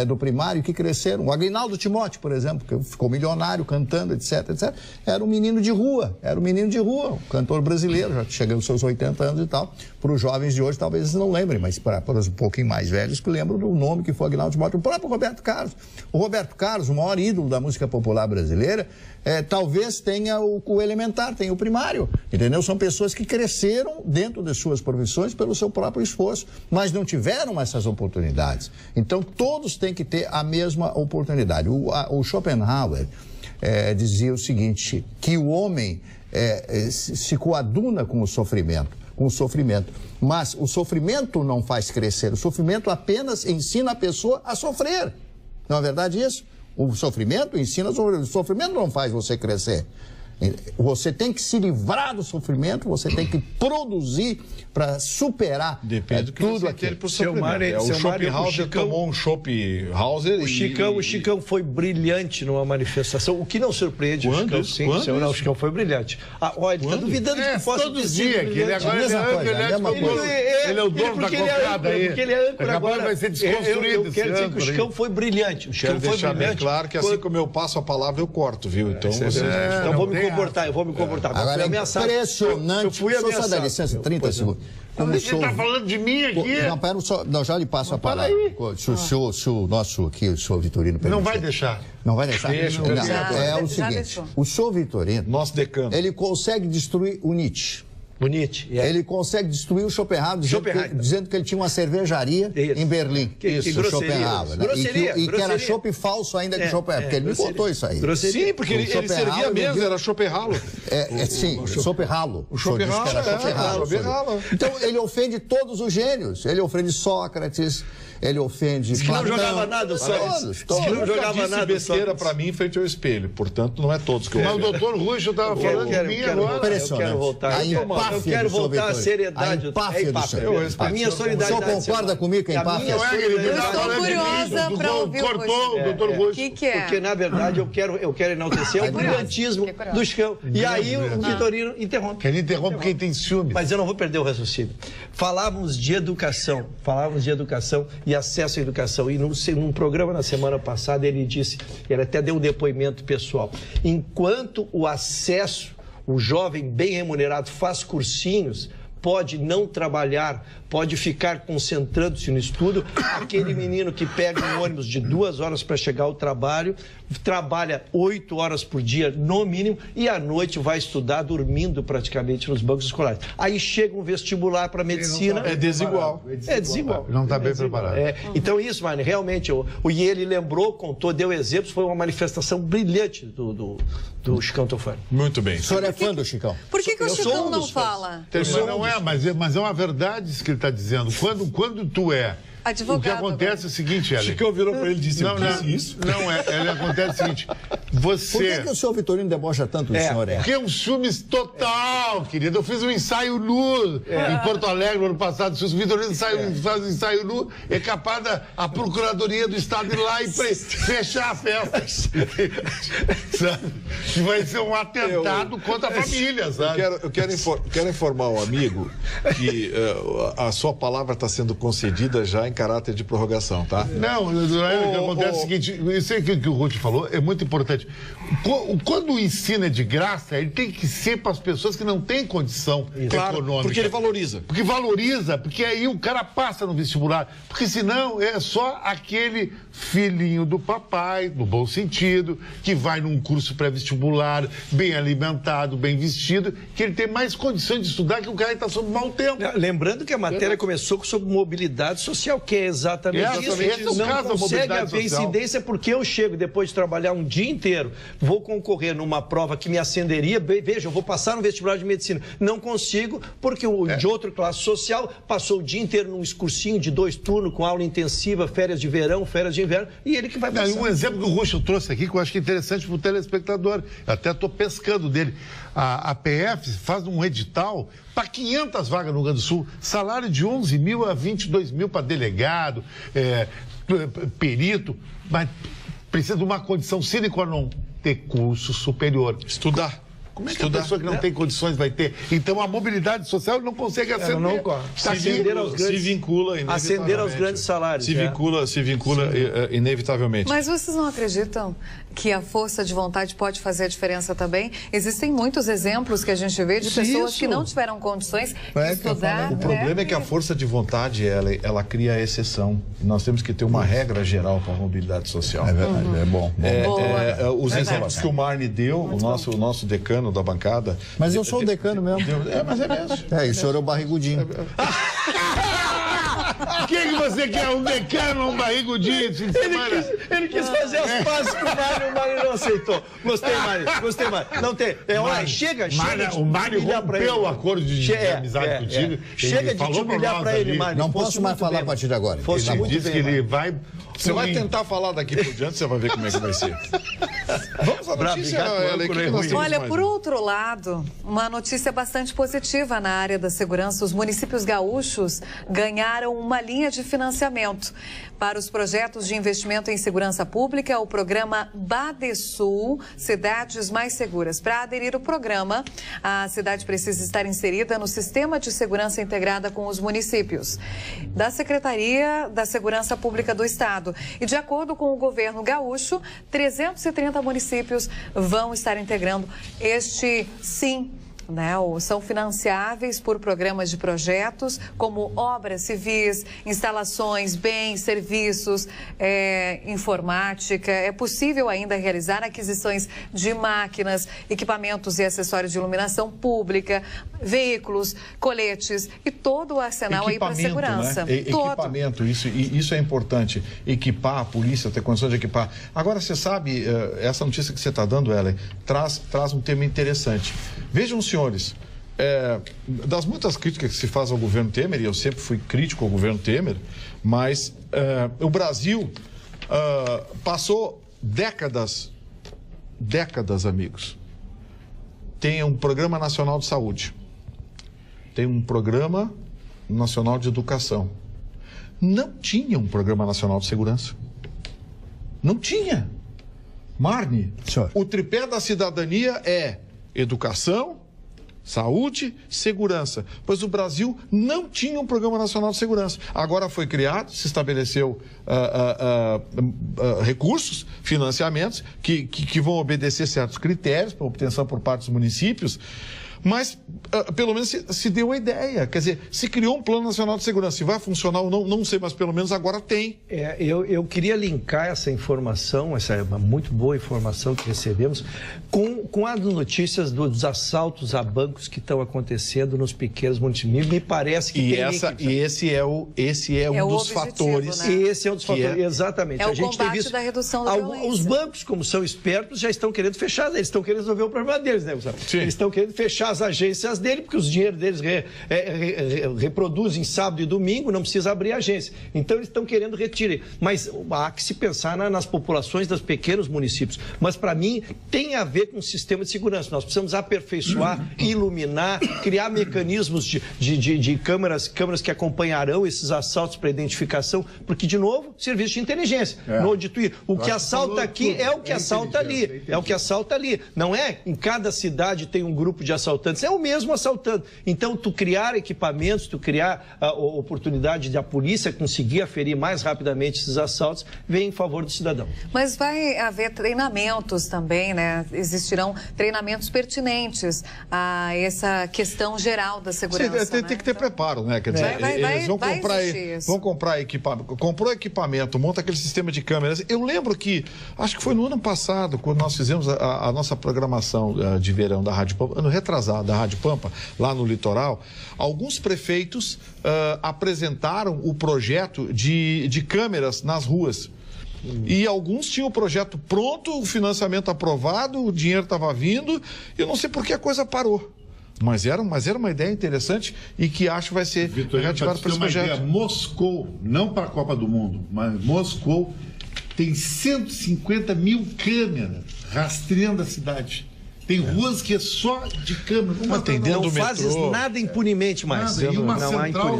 do primário que cresceram? O Aguinaldo Timóteo, por exemplo, que ficou milionário cantando, etc, etc. Era um menino de rua, um cantor brasileiro, já chegando aos seus 80 anos e tal. Para os jovens de hoje, talvez eles não lembrem, mas para os um pouquinho mais velhos que lembram do nome que foi Aguinaldo Timóteo, o próprio Roberto Carlos. O Roberto Carlos, o maior ídolo da música popular brasileira, talvez tenha o elementar, tenha o primário, entendeu? São pessoas que cresceram dentro das suas profissões pelo seu próprio esforço, mas não tiveram essas oportunidades. Então, todos têm que ter a mesma oportunidade. O Schopenhauer dizia o seguinte, que o homem se coaduna com o sofrimento, mas o sofrimento não faz crescer, o sofrimento apenas ensina a pessoa a sofrer. Não é verdade isso? O sofrimento ensina a sofrer, o sofrimento não faz você crescer. Você tem que se livrar do sofrimento, você tem que produzir para superar Depende do que tudo aquilo. O Schopenhauer tomou um Schopenhauer. O Chicão foi brilhante numa manifestação, o que não surpreende o Chicão. Sim, o Chicão foi brilhante. Olha, ele está duvidando de que possa ter sido brilhante. Ele é o dono da cocada aí. Porque ele é âncora agora. Vai ser desconstruído. Eu quero dizer que o Chicão foi brilhante. O Chicão foi brilhante. Claro que assim como eu passo a palavra, eu corto, viu? Então eu vou me comportar. Agora é impressionante. Eu fui ameaçado. Só dá licença, 30 segundos. Você está falando de mim aqui? Não, já lhe passo a palavra. Se o nosso aqui, o senhor Vitorino... Não vai deixar. Não vai deixar? É o seguinte, o senhor Vitorino... Nosso decano. Ele consegue destruir o Nietzsche. O Nietzsche. Ele consegue destruir o Schopenhauer dizendo que ele tinha uma cervejaria em Berlim. Que Schopenhauer. E que era chopp falso ainda que Schopenhauer, porque ele me contou isso aí. Sim, porque ele servia mesmo, era Schopenhauer. Sim, Schopenhauer. O Schopenhauer. Então, ele ofende todos os gênios. Ele ofende Sócrates, ele ofende Platão. Que não jogava nada, Sócrates. Que não jogava nada, besteira para mim em frente ao espelho. Portanto, não é todos que eu Mas o doutor Russo estava falando de mim agora. Impressionante. A Eu quero voltar à seriedade. A empáfia do senhor. A minha solidariedade. O senhor concorda comigo com a empáfia? Eu estou curiosa para ouvir cortou o doutor Russo. O que é? Porque, na verdade, eu quero enaltecer o brilhantismo do Chicão. E aí o Vitorino interrompe. Ele interrompe quem tem ciúme. Mas eu não vou perder o raciocínio. Falávamos de educação e acesso à educação. E num programa na semana passada ele disse, ele até deu um depoimento pessoal, enquanto o acesso, o jovem bem remunerado faz cursinhos, pode não trabalhar, pode ficar concentrando-se no estudo, aquele menino que pega um ônibus de 2 horas para chegar ao trabalho, trabalha 8 horas por dia, no mínimo, e à noite vai estudar dormindo praticamente nos bancos escolares. Aí chega um vestibular para medicina... É desigual. É desigual. Não está bem preparado. Então isso, Marne, realmente, e ele lembrou, contou, deu exemplos, foi uma manifestação brilhante do Chicão Tofani. Muito bem. O senhor é fã do Chicão? Por que o Chicão não fala? Mas é uma verdade isso que ele está dizendo. Quando tu é... Advogado, o que acontece é o seguinte, Ellen. Chicão virou para ele e disse, isso? Não, acontece o seguinte, você... Por que o senhor Vitorino debocha tanto do senhor? Porque é um ciúmes total, querido. Eu fiz um ensaio nu em Porto Alegre no ano passado. Se o Vitorino faz um ensaio nu, é capaz a Procuradoria do Estado ir lá e fechar a festa. Sabe? Que vai ser um atentado contra a família, sabe? Eu quero informar o amigo que a sua palavra está sendo concedida já em caráter de prorrogação, tá? Não, o que acontece é o seguinte, isso aí que o Ruth falou é muito importante. Quando o ensino é de graça, ele tem que ser para as pessoas que não têm condição econômica. Porque ele valoriza. Porque aí o cara passa no vestibular. Porque senão é só aquele filhinho do papai, no bom sentido, que vai num curso pré-vestibular, bem alimentado, bem vestido, que ele tem mais condições de estudar que o cara que está sob mau tempo. Lembrando que a matéria começou sobre mobilidade social, que é exatamente isso. Esse é o não caso da consegue mobilidade haver social. incidência porque eu chego depois de trabalhar um dia inteiro, vou concorrer numa prova que me ascenderia, veja, eu vou passar no vestibular de medicina. Não consigo porque o de outra classe social passou o dia inteiro num cursinho de 2 turnos, com aula intensiva, férias de verão, férias de inverno, e ele que vai passar. Um exemplo que o Russo trouxe aqui, que eu acho que é interessante para o telespectador, eu até estou pescando dele. A PF faz um edital para 500 vagas no Rio Grande do Sul, salário de 11 mil a 22 mil para delegado, perito, mas precisa de uma condição sine qua non, ter curso superior. Estudar. Como é que a pessoa que não tem condições vai ter? Então a mobilidade social não consegue ascender. Se vincula ascender aos grandes salários. Se vincula inevitavelmente. Mas vocês não acreditam que a força de vontade pode fazer a diferença também? Existem muitos exemplos que a gente vê de pessoas que não tiveram condições de estudar. O problema é que a força de vontade, ela cria exceção. Nós temos que ter uma regra geral para a mobilidade social. É verdade, é bom. Os exemplos que o Marne deu, o nosso decano da bancada... Mas eu sou o decano mesmo. Mas é mesmo. E o senhor é o barrigudinho. O que você quer? Um decano ou um barrigudinho? Ele quis fazer as pazes com o Mário não aceitou. Gostei, Mário. Não tem. Chega. O Mário rompeu o acordo de amizade contigo. Chega de te humilhar para ele, Mário. Não posso mais falar a partir de agora. Ele disse que ele vai... Você vai tentar falar daqui por diante, você vai ver como é que vai ser. Vamos à notícia, Olha, por outro lado, uma notícia bastante positiva na área da segurança. Os municípios gaúchos ganharam uma linha de financiamento para os projetos de investimento em segurança pública, o programa Badesul, Cidades Mais Seguras. Para aderir ao programa, a cidade precisa estar inserida no Sistema de Segurança Integrada com os municípios da Secretaria da Segurança Pública do Estado. E de acordo com o governo gaúcho, 330 municípios vão estar integrando este SIM. São financiáveis por programas de projetos como obras civis, instalações, bens, serviços, informática. É possível ainda realizar aquisições de máquinas, equipamentos e acessórios de iluminação pública, veículos, coletes e todo o arsenal aí para segurança. Né? Equipamento, isso é importante. Equipar, a polícia ter condições de equipar. Agora, você sabe, essa notícia que você está dando, Ellen, traz um tema interessante. Vejam, senhores, das muitas críticas que se faz ao governo Temer, e eu sempre fui crítico ao governo Temer, mas o Brasil passou décadas, amigos, tem um Programa Nacional de Saúde. tem um Programa Nacional de Educação. Não tinha um Programa Nacional de Segurança. Não tinha. Marne, o tripé da cidadania é educação, saúde, segurança. Pois o Brasil não tinha um Programa Nacional de Segurança. Agora foi criado, se estabeleceu recursos, financiamentos, que vão obedecer certos critérios para obtenção por parte dos municípios. Mas, pelo menos, se deu a ideia. Quer dizer, se criou um Plano Nacional de Segurança. Se vai funcionar ou não, não sei, mas pelo menos agora tem. Eu queria linkar essa informação, essa muito boa informação que recebemos, com as notícias dos assaltos a bancos que estão acontecendo nos pequenos municípios. Me parece que esse é um dos fatores. Né? Esse é um dos fatores, exatamente. É o combate da redução da violência. Os bancos, como são espertos, já estão querendo fechar, eles estão querendo resolver o problema deles, né, Gustavo? Sim. Eles estão querendo fechar as agências dele, porque os dinheiros deles reproduzem sábado e domingo, não precisa abrir agência. Então eles estão querendo retirar. Mas há que se pensar nas populações dos pequenos municípios. Mas para mim tem a ver com o sistema de segurança. Nós precisamos aperfeiçoar, iluminar, criar mecanismos de câmeras que acompanharão esses assaltos para identificação, porque, de novo, serviço de inteligência. O que assalta aqui é o que assalta ali. É o que assalta ali. Não é em cada cidade tem um grupo de assaltantes, é o mesmo assaltante. Então, tu criar equipamentos, tu criar a oportunidade de a polícia conseguir aferir mais rapidamente esses assaltos, vem em favor do cidadão. Mas vai haver treinamentos também, né? Existirão treinamentos pertinentes a essa questão geral da segurança. Sim, tem que ter preparo, né? Quer dizer, eles vão comprar equipamento. Comprou equipamento, monta aquele sistema de câmeras. Eu lembro que, acho que foi no ano passado, quando nós fizemos a nossa programação de verão da Rádio Pampa, ano retrasado, da Rádio Pampa, lá no litoral, alguns prefeitos apresentaram o projeto de câmeras nas ruas. E alguns tinham o projeto pronto, o financiamento aprovado, o dinheiro estava vindo, e eu não sei por que a coisa parou. Mas era uma ideia interessante e que acho que vai ser reativado para esse projeto. Moscou, não para a Copa do Mundo, mas Moscou tem 150 mil câmeras rastreando a cidade. Tem ruas que é só de câmera. Não fazes nada impunemente mais.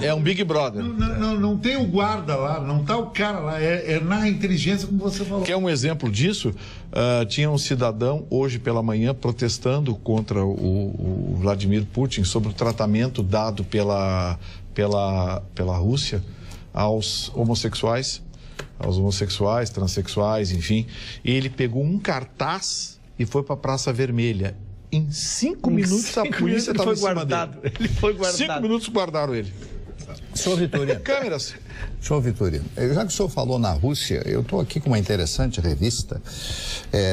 É um Big Brother. Não tem o guarda lá, não está o cara lá. É na inteligência, como você falou. Quer um exemplo disso? Tinha um cidadão hoje pela manhã protestando contra o Vladimir Putin sobre o tratamento dado pela Rússia aos homossexuais, transexuais, enfim. E ele pegou um cartaz e foi para a Praça Vermelha. Em 5 minutos a polícia estava em cima dele. Ele foi guardado. 5 minutos guardaram ele. Senhor Vitorino. Câmeras. Senhor Vitorino, já que o senhor falou na Rússia, eu estou aqui com uma interessante revista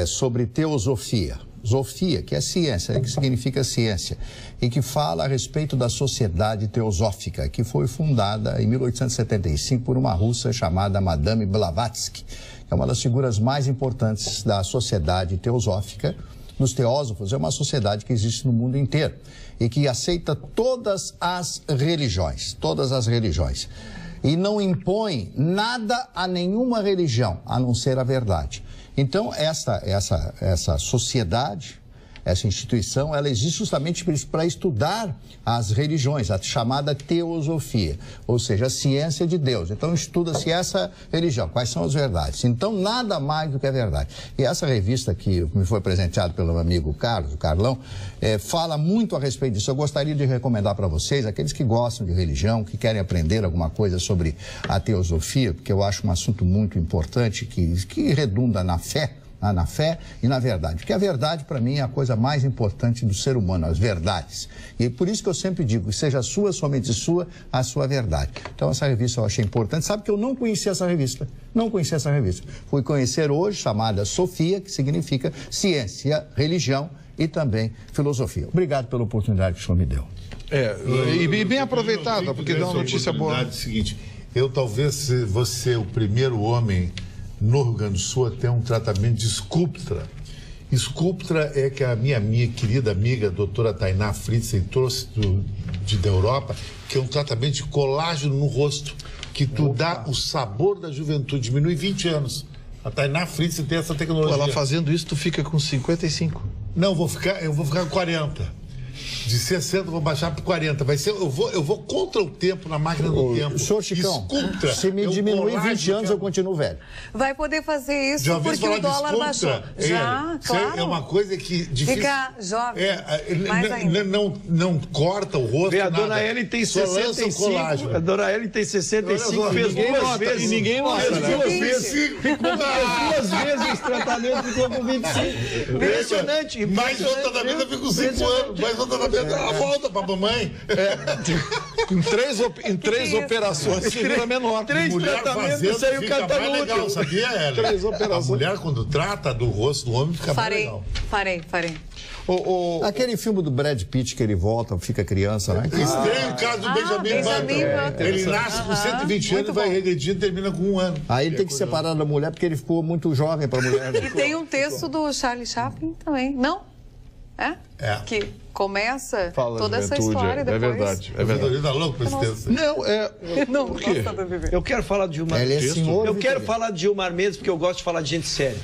sobre teosofia. Zofia, que é ciência, que significa ciência, e que fala a respeito da Sociedade Teosófica, que foi fundada em 1875 por uma russa chamada Madame Blavatsky, que é uma das figuras mais importantes da Sociedade Teosófica. Nos teósofos, é uma sociedade que existe no mundo inteiro e que aceita todas as religiões, e não impõe nada a nenhuma religião, a não ser a verdade. Então, essa sociedade, essa instituição, ela existe justamente para estudar as religiões, a chamada teosofia, ou seja, a ciência de Deus. Então, estuda-se essa religião, quais são as verdades. Então, nada mais do que a verdade. E essa revista que me foi presenteada pelo meu amigo Carlos, o Carlão, fala muito a respeito disso. Eu gostaria de recomendar para vocês, aqueles que gostam de religião, que querem aprender alguma coisa sobre a teosofia, porque eu acho um assunto muito importante que redunda na fé e na verdade. Porque a verdade, para mim, é a coisa mais importante do ser humano, as verdades. E por isso que eu sempre digo, seja sua, somente sua, a sua verdade. Então, essa revista eu achei importante. Sabe que eu não conhecia essa revista? Não conhecia essa revista. Fui conhecer hoje, chamada Sofia, que significa ciência, religião e também filosofia. Obrigado pela oportunidade que o senhor me deu. E bem aproveitada, porque deu uma notícia boa. É o seguinte, eu talvez vou ser o primeiro homem no Rio Grande do Sul a ter um tratamento de Sculptra. Sculptra é que a minha querida amiga, a doutora Tainá Fritzen, trouxe da Europa, que é um tratamento de colágeno no rosto, que dá o sabor da juventude, diminui 20 anos. A Tainá Fritzen tem essa tecnologia. Ela fazendo isso, tu fica com 55. Não, eu vou ficar com 40. De 60 vou baixar para 40. Vai ser, eu vou contra o tempo na máquina do tempo. Senhor Chicão, se me diminuir 20 anos, eu continuo velho. Vai poder fazer isso porque o dólar baixou. Já, claro. É uma coisa que difícil. Fica jovem. Mais ainda. Não corta o rosto. A dona Ellen tem 65. A dona Ellen tem 65, fez duas vezes. E ninguém nota, né? Ficou duas vezes esse tratamento, ficou com 25. Impressionante. Mais outra da vida, fica com 5 anos. Mais outra da vida, ela volta pra mamãe. Em três operações, se vira menor. 3 tratamentos, saiu mais legal, sabia, Ellen? 3 operações. A mulher, quando trata do rosto do homem, fica mais legal. Farei. Aquele filme do Brad Pitt que ele volta, fica criança, né? Estranho o caso do Benjamin Button. Ele nasce com 120 anos, vai regredindo e termina com 1 ano. Aí ele tem que separar da mulher porque ele ficou muito jovem pra mulher. E tem um texto do Charlie Chaplin também, não? Que começa toda essa história depois. É verdade. Ele tá louco pra esse texto. Não, por quê? Eu quero falar de Gilmar Mendes. Eu quero falar de Gilmar Mendes porque eu gosto de falar de gente séria.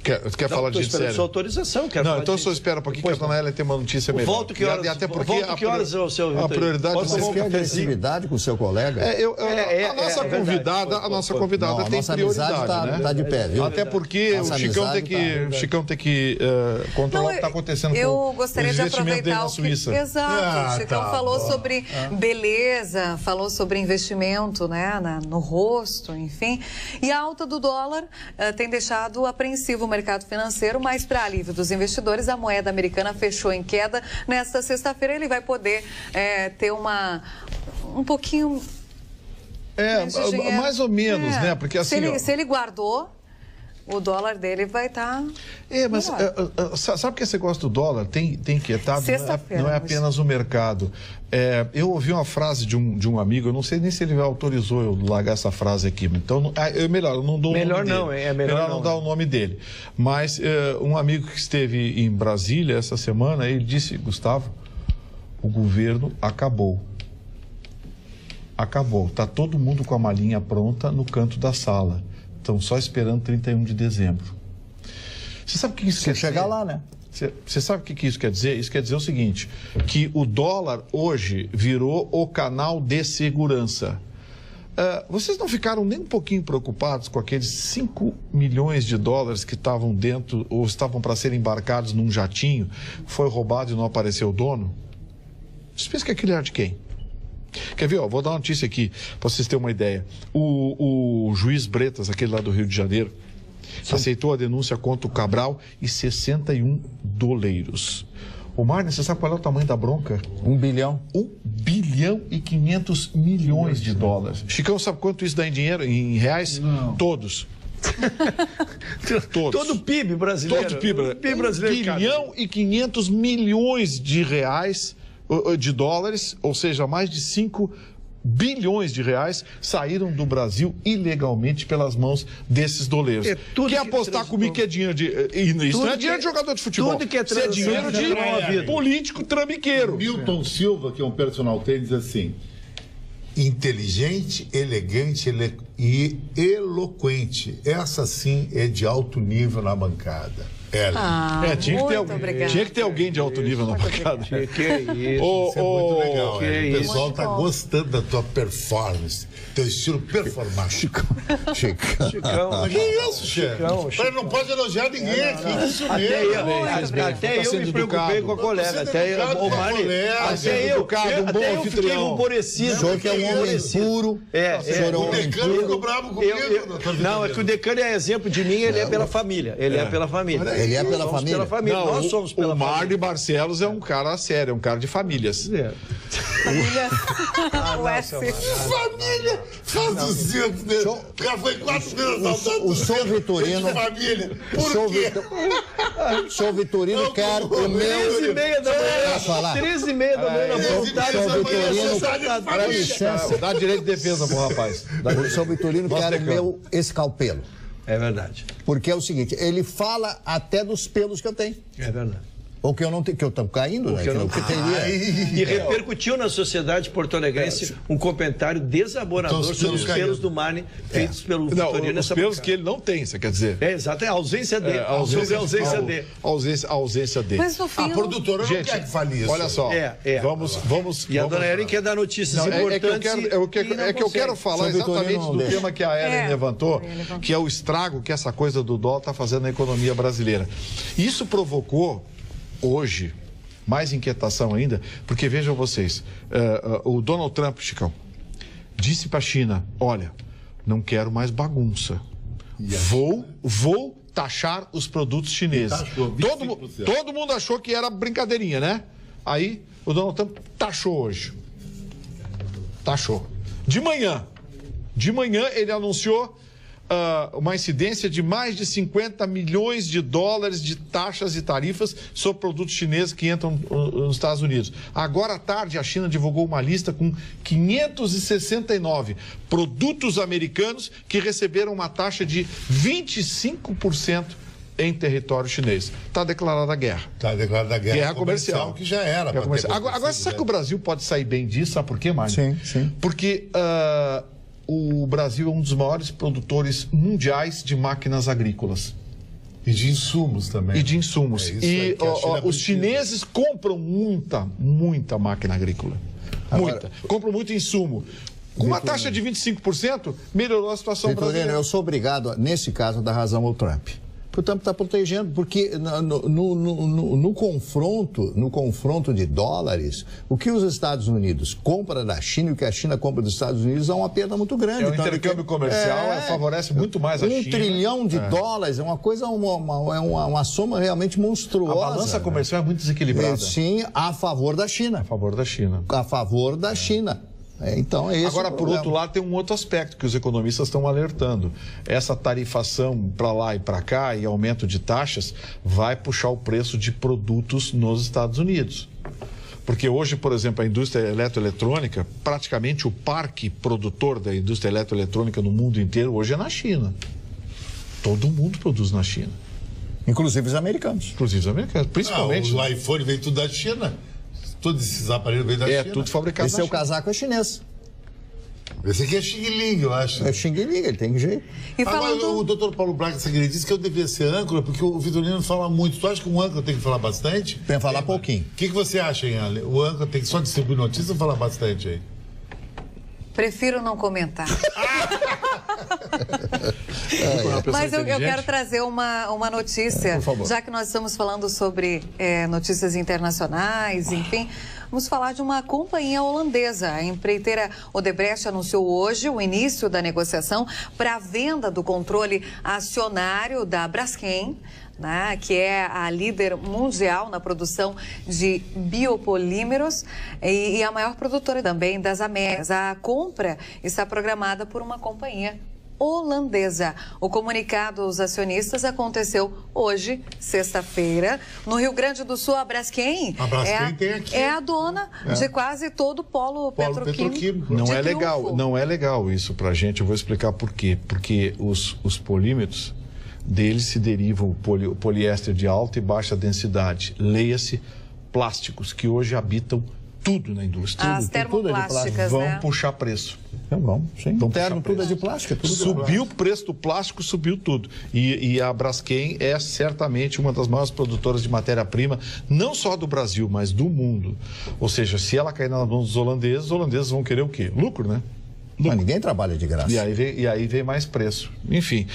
Quer falar de gente séria? Sua autorização, quero falar então só espera um pouquinho que a dona Ellen tem uma notícia melhor. Volto que horas? Até porque é o seu a prioridade Você quer agressividade com o seu colega? A nossa convidada tem prioridade, né? Tá de pé, viu? Até porque o Chicão tem que controlar o que está acontecendo eu com gostaria os de investimentos dele aproveitar na Suíça. Exato, o Chicão falou sobre beleza, falou sobre investimento, né, no rosto, enfim. E a alta do dólar tem deixado apreensivo o mercado financeiro, mas para alívio dos investidores, a moeda americana fechou em queda. Nesta sexta-feira ele vai poder ter um pouquinho mais ou menos, né? Porque assim, se ele guardou, o dólar dele vai estar... mas sabe que esse negócio do dólar tem inquietado? Não é apenas o mercado. Eu ouvi uma frase de um amigo, eu não sei nem se ele autorizou eu largar essa frase aqui, então melhor, eu não dou o nome dele. Melhor não dar o nome dele. Mas um amigo que esteve em Brasília essa semana, ele disse: Gustavo, o governo acabou. Acabou. Está todo mundo com a malinha pronta no canto da sala. Estão só esperando 31 de dezembro. Você sabe o que isso quer dizer? Chegar lá, né? Você sabe o que isso quer dizer? Isso quer dizer o seguinte, que o dólar hoje virou o canal de segurança. Vocês não ficaram nem um pouquinho preocupados com aqueles 5 milhões de dólares que estavam dentro ou estavam para serem embarcados num jatinho, foi roubado e não apareceu o dono? Você pensa que aquilo era de quem? Quer ver? Vou dar uma notícia aqui para vocês terem uma ideia. O juiz Bretas, aquele lá do Rio de Janeiro, aceitou a denúncia contra o Cabral e 61 doleiros. Ô Marne, você sabe qual é o tamanho da bronca? 1 bilhão. 1 bilhão e 500 milhões de dólares. Chicão, sabe quanto isso dá em dinheiro, em reais? Não. Todos. Todo o PIB brasileiro. Todo o PIB brasileiro. 1 bilhão e 500 milhões de reais, de dólares, ou seja, mais de 5 bilhões de reais saíram do Brasil ilegalmente pelas mãos desses doleiros. Quer apostar comigo que é dinheiro de... Isso não é dinheiro de jogador de futebol. Isso é dinheiro de político trambiqueiro. Milton Silva, que é um personal trainer, diz assim: inteligente, elegante e eloquente. Essa sim é de alto nível na bancada. Tinha que ter alguém de alto nível na bancada. Que isso é muito legal. O pessoal está gostando da tua performance, teu estilo performático. Chicão. Que isso, chefe? Ele não pode elogiar ninguém aqui. Isso mesmo. Até eu me preocupei com a colega. Até eu fiquei emborecido. O senhor que é um homem puro. O Decano ficou bravo comigo. Não, é que o Decano é exemplo de mim, ele é pela família. Ele é pela família. Ele é pela família? Não, nós somos pela família. O Marne Barcelos é um cara sério, é um cara de famílias. Família. Família! Traduzindo, né? O cara foi 4 vezes assaltado. O senhor Vitorino. Família. Por quê? O senhor Vitorino quer o meu. 13h30 da manhã. 13h30 da manhã. O senhor Vitorino. Dá direito de defesa pro rapaz. O senhor Vitorino quer o meu escalpelo. É verdade. Porque é o seguinte, ele fala até dos pelos que eu tenho. É verdade. Ou que eu não tenho, que eu estou caindo, né? E repercutiu na sociedade porto-alegrense um comentário desaborador sobre os pelos do Marne feitos pelo Vitorino nessa Os pelos que ele não tem, você quer dizer? Exato, é a ausência dele. A ausência dele. Mas no fim, a produtora não quer que fale isso. Olha só, vamos... E a dona Ellen quer dar notícias importantes. É que eu quero falar exatamente do tema que a Ellen levantou, que é o estrago que essa coisa do dólar está fazendo na economia brasileira. Isso provocou, hoje, mais inquietação ainda, porque vejam vocês, o Donald Trump, Chicão, disse para a China, olha, não quero mais bagunça, vou taxar os produtos chineses. Todo mundo achou que era brincadeirinha, né? Aí o Donald Trump taxou hoje. Taxou. De manhã ele anunciou uma incidência de mais de 50 milhões de dólares de taxas e tarifas sobre produtos chineses que entram nos Estados Unidos. Agora à tarde, a China divulgou uma lista com 569 produtos americanos que receberam uma taxa de 25% em território chinês. Está declarada a guerra. Está declarada a guerra comercial, que já era. Agora, será que o Brasil pode sair bem disso? Sabe por quê, Márcio? Sim. Porque o Brasil é um dos maiores produtores mundiais de máquinas agrícolas. E de insumos também. E de insumos. Os chineses compram muita máquina agrícola. Muita. Compram muito insumo. Com uma taxa de 25%, melhorou a situação brasileira. Eu sou obrigado, nesse caso, a dar razão ao Trump. O Trump está protegendo, porque no confronto de dólares, o que os Estados Unidos compram da China e o que a China compra dos Estados Unidos é uma perda muito grande. O intercâmbio comercial favorece muito mais a China. $1 trilhão de dólares é uma coisa, uma soma realmente monstruosa. A balança comercial é muito desequilibrada. Sim, a favor da China. A favor da China. A favor da China. Então, esse agora, por outro lado, tem um outro aspecto que os economistas estão alertando. Essa tarifação para lá e para cá e aumento de taxas vai puxar o preço de produtos nos Estados Unidos. Porque hoje, por exemplo, a indústria eletroeletrônica, praticamente o parque produtor da indústria eletroeletrônica no mundo inteiro hoje é na China. Todo mundo produz na China. Inclusive os americanos. Principalmente. O iPhone veio tudo da China. Todos esses aparelhos veio da China. É tudo fabricado na China. Esse casaco é chinês. Esse aqui é Xing Ling, eu acho. É Xing Ling, ele tem jeito. O doutor Paulo Braga disse que eu devia ser âncora, porque o Vitorino fala muito. Tu acha que um âncora tem que falar bastante? Tem que falar pouquinho. O que você acha, hein, Ale? O âncora tem que só distribuir notícia ou falar bastante aí? Prefiro não comentar. Mas eu quero trazer uma notícia, já que nós estamos falando sobre notícias internacionais, enfim, vamos falar de uma companhia holandesa. A empreiteira Odebrecht anunciou hoje o início da negociação para a venda do controle acionário da Braskem, né, que é a líder mundial na produção de biopolímeros e a maior produtora também das Américas. A compra está programada por uma companhia holandesa. O comunicado aos acionistas aconteceu hoje, sexta-feira, no Rio Grande do Sul. A Braskem, é a dona de quase todo o polo petroquímico. Não é legal isso pra gente. Eu vou explicar por quê. Porque os polímetros deles se derivam o poliéster de alta e baixa densidade. Leia-se plásticos, que hoje habitam tudo na indústria. As termoplásticas, vão puxar preço. Vão, sim. Tudo é de plástico. Subiu o preço do plástico, subiu tudo. E a Braskem é certamente uma das maiores produtoras de matéria-prima, não só do Brasil, mas do mundo. Ou seja, se ela cair nas mãos dos holandeses, os holandeses vão querer o quê? Lucro, né? Mas ninguém trabalha de graça. E aí vem mais preço. Enfim.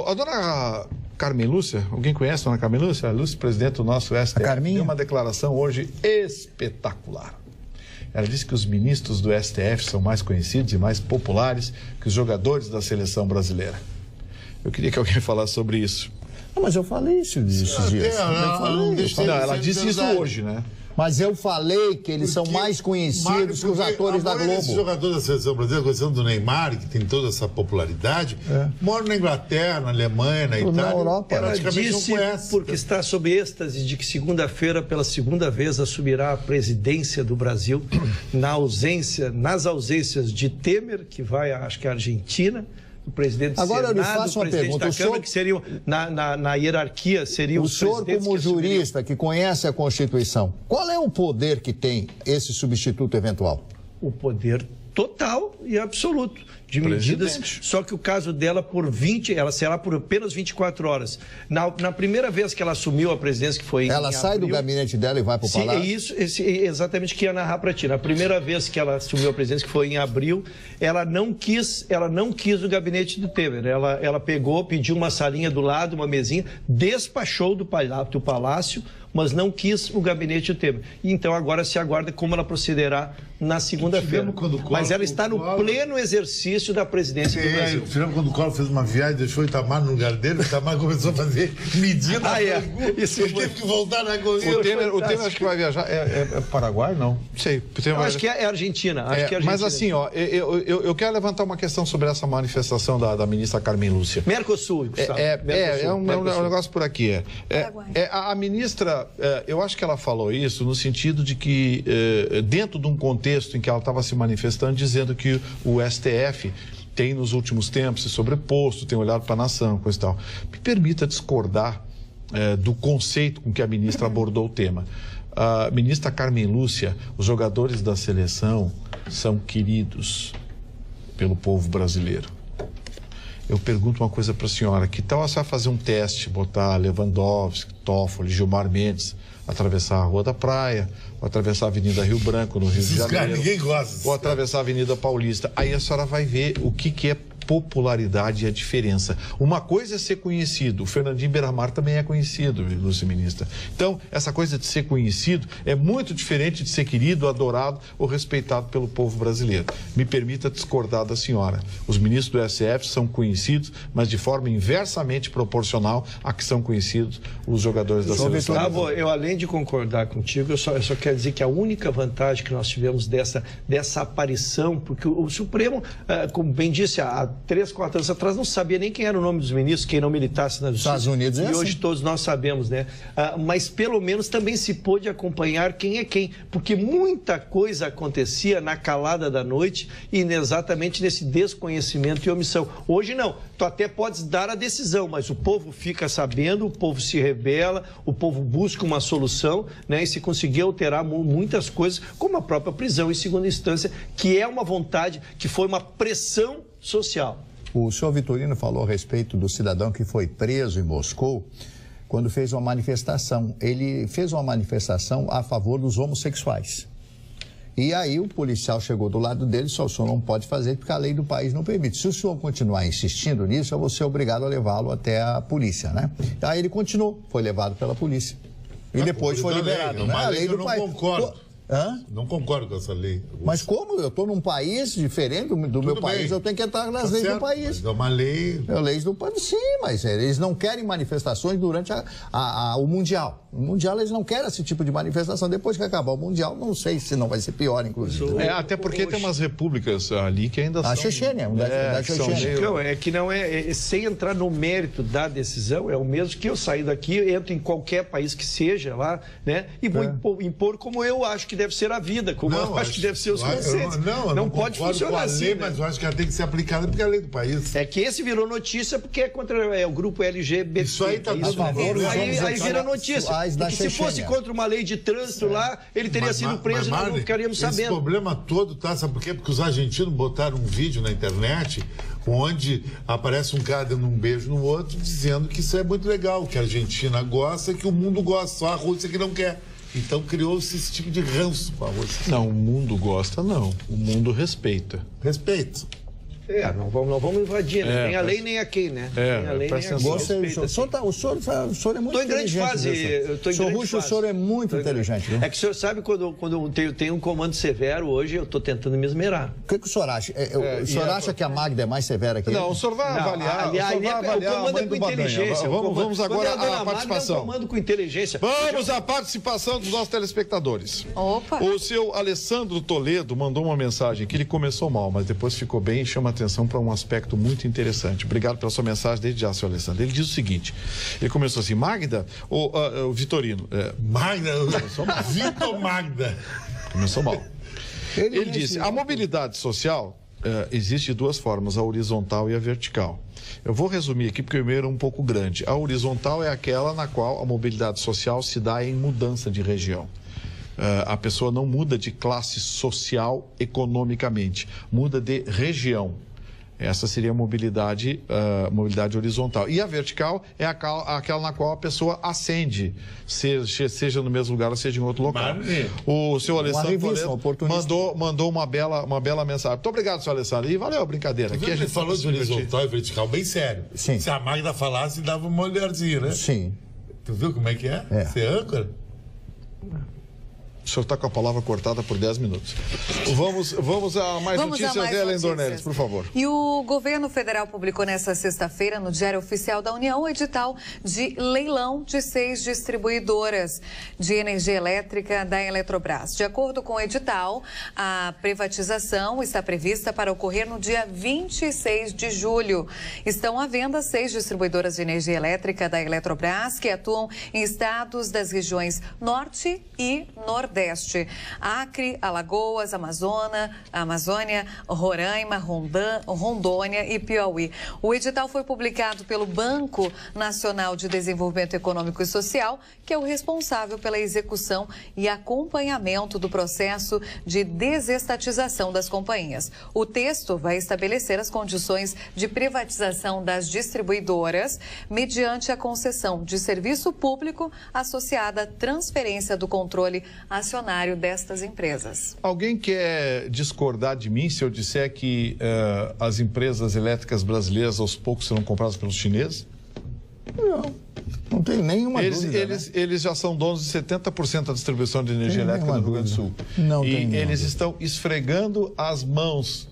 A dona Carmen Lúcia, alguém conhece a dona Carmen Lúcia? A Lúcia, presidente do nosso STF, deu uma declaração hoje espetacular. Ela disse que os ministros do STF são mais conhecidos e mais populares que os jogadores da seleção brasileira. Eu queria que alguém falasse sobre isso. Mas eu falei isso esses dias. Ela disse isso hoje, né? Mas eu falei que eles são mais conhecidos que os atores da Globo. Esses jogadores da seleção brasileira, gostando do Neymar, que tem toda essa popularidade, moram na Inglaterra, na Alemanha, na Itália. Na Europa. Ela disse, porque está sob êxtase de que segunda-feira, pela segunda vez, assumirá a presidência do Brasil, nas ausências de Temer, que vai, acho que, à Argentina, o presidente do Agora, Senado, eu lhe faço o uma presidente pergunta. da Câmara, que seriam, na hierarquia, seriam os presidentes. O senhor, como jurista que conhece a Constituição, qual é o poder que tem esse substituto eventual? O poder total e absoluto de medidas, só que o caso dela ela será por apenas 24 horas. Na primeira vez que ela assumiu a presidência, que foi em Ela sai abril, do gabinete dela e vai para o palácio? Sim, exatamente que ia narrar para ti. Na primeira vez que ela assumiu a presidência, que foi em abril, ela não quis o gabinete do Temer. Ela pegou, pediu uma salinha do lado, uma mesinha, despachou do palácio, mas não quis o gabinete do Temer. E então agora se aguarda como ela procederá na segunda-feira. Mas ela está no pleno exercício da presidência do Brasil. Tiramos quando o Collor fez uma viagem, deixou o Itamar no lugar dele, o Itamar começou a fazer medida. Isso ele teve que voltar na corrida. O Temer acho que vai viajar. É Paraguai? Não sei. Acho que é Argentina. Mas assim, ó, eu quero levantar uma questão sobre essa manifestação da ministra Carmen Lúcia. Mercosul, Gustavo. Um negócio por aqui. A ministra, eu acho que ela falou isso no sentido de que, dentro de um contexto em que ela estava se manifestando, dizendo que o STF tem nos últimos tempos se sobreposto, tem olhado para a nação, coisa e tal. Me permita discordar do conceito com que a ministra abordou o tema. A ministra Carmen Lúcia, os jogadores da seleção são queridos pelo povo brasileiro. Eu pergunto uma coisa para a senhora, que tal você fazer um teste, botar Lewandowski, Toffoli, Gilmar Mendes, atravessar a Rua da Praia, ou atravessar a Avenida Rio Branco, no Rio de Janeiro, ninguém gosta. ou atravessar a Avenida Paulista. Aí a senhora vai ver o que é popularidade e a diferença. Uma coisa é ser conhecido, o Fernandinho Beiramar também é conhecido, Lúcia Ministra. Então, essa coisa de ser conhecido é muito diferente de ser querido, adorado ou respeitado pelo povo brasileiro. Me permita discordar da senhora. Os ministros do STF são conhecidos, mas de forma inversamente proporcional a que são conhecidos os jogadores da seleção. Gustavo, eu além de concordar contigo, eu só quero dizer que a única vantagem que nós tivemos dessa aparição, porque o Supremo, como bem disse, há 3, 4 anos atrás não sabia nem quem era o nome dos ministros, quem não militasse na Justiça. Estados Unidos é assim. E hoje todos nós sabemos, né? Mas pelo menos também se pôde acompanhar quem é quem, porque muita coisa acontecia na calada da noite e exatamente nesse desconhecimento e omissão. Hoje não, tu até podes dar a decisão, mas o povo fica sabendo, o povo se rebela, o povo busca uma solução, né? E se conseguir alterar muitas coisas, como a própria prisão em segunda instância, que é uma vontade, que foi uma pressão social. O senhor Vitorino falou a respeito do cidadão que foi preso em Moscou quando fez uma manifestação. Ele fez uma manifestação a favor dos homossexuais. E aí o policial chegou do lado dele e disse: o senhor não pode fazer porque a lei do país não permite. Se o senhor continuar insistindo nisso, eu vou ser obrigado a levá-lo até a polícia, né? Aí ele continuou, foi levado pela polícia. E depois foi liberado. Né? A lei do não país. Concordo. Hã? Não concordo com essa lei. Mas como? Eu estou num país diferente do meu país, eu tenho que entrar nas leis do país. Mas é uma lei... É leis do país, sim, mas eles não querem manifestações durante o Mundial. No Mundial eles não querem esse tipo de manifestação. Depois que acabar o Mundial, não sei se não vai ser pior, inclusive. Até porque tem umas repúblicas ali que ainda são... A Chechênia, da Chechênia. Não, sem entrar no mérito da decisão, é o mesmo que eu sair daqui, entro em qualquer país que seja lá, né? E vou impor como eu acho que deve ser a vida, como eu acho que deve ser os conceitos. Não pode funcionar assim, lei, né? mas eu acho que ela tem que ser aplicada porque é a lei do país. É que esse virou notícia porque é contra o grupo LGBT. Isso aí tá isso, aí vira notícia. Porque se fosse contra uma lei de trânsito lá, ele teria sido preso e nós não ficaríamos sabendo. Esse problema todo, tá? Sabe por quê? Porque os argentinos botaram um vídeo na internet onde aparece um cara dando um beijo no outro dizendo que isso é muito legal, que a Argentina gosta e que o mundo gosta, só a Rússia que não quer. Então criou-se esse tipo de ranço com a Rússia. Não, o mundo gosta, não. O mundo respeita. Respeito. Não vamos invadir, né? Nem a lei, nem a quem, né? Nem a lei, nem a quem. O senhor é muito inteligente. Estou em grande fase. Senhor Ruxo, o senhor é muito inteligente. Viu? É que o senhor sabe quando eu tenho um comando severo, hoje eu estou tentando me esmerar. O que o senhor acha? O senhor acha que a Magda é mais severa que ele? Não, o senhor vai avaliar. O comando é com inteligência. Vamos agora à participação. É um comando com inteligência. Vamos à participação dos nossos telespectadores. Opa! O seu Alessandro Toledo mandou uma mensagem que ele começou mal, mas depois ficou bem e chama atenção para um aspecto muito interessante. Obrigado pela sua mensagem desde já, seu Alessandro. Ele diz o seguinte, ele começou assim: Magda, o Vitorino... Magda, Vitor Magda. Começou mal. Ele disse, a mobilidade social Existem duas formas, a horizontal e a vertical. Eu vou resumir aqui porque o e-mail é um pouco grande. A horizontal é aquela na qual a mobilidade social se dá em mudança de região. A pessoa não muda de classe social economicamente, muda de região. Essa seria a mobilidade horizontal. E a vertical é aquela na qual a pessoa ascende, seja no mesmo lugar ou seja em outro local. O seu Alessandro mandou uma bela mensagem. Muito obrigado, seu Alessandro. E valeu a brincadeira. Aqui a gente falou de horizontal e vertical bem sério. Sim. Se a Magda falasse, dava uma olhadinha, né? Sim. Tu viu como é que é? Ser âncora? O senhor está com a palavra cortada por 10 minutos. Vamos a mais notícias de Ellen Dornelles, por favor. E o governo federal publicou nesta sexta-feira, no Diário Oficial da União, o edital de leilão de 6 distribuidoras de energia elétrica da Eletrobras. De acordo com o edital, a privatização está prevista para ocorrer no dia 26 de julho. Estão à venda 6 distribuidoras de energia elétrica da Eletrobras, que atuam em estados das regiões Norte e Nordeste. Acre, Alagoas, Amazônia, Roraima, Rondônia e Piauí. O edital foi publicado pelo Banco Nacional de Desenvolvimento Econômico e Social, que é o responsável pela execução e acompanhamento do processo de desestatização das companhias. O texto vai estabelecer as condições de privatização das distribuidoras mediante a concessão de serviço público associada à transferência do controle acionário destas empresas. Alguém quer discordar de mim se eu disser que as empresas elétricas brasileiras aos poucos serão compradas pelos chineses? Não tem nenhuma dúvida. Eles já são donos de 70% da distribuição de energia elétrica no Rio Grande do Sul. E eles estão esfregando as mãos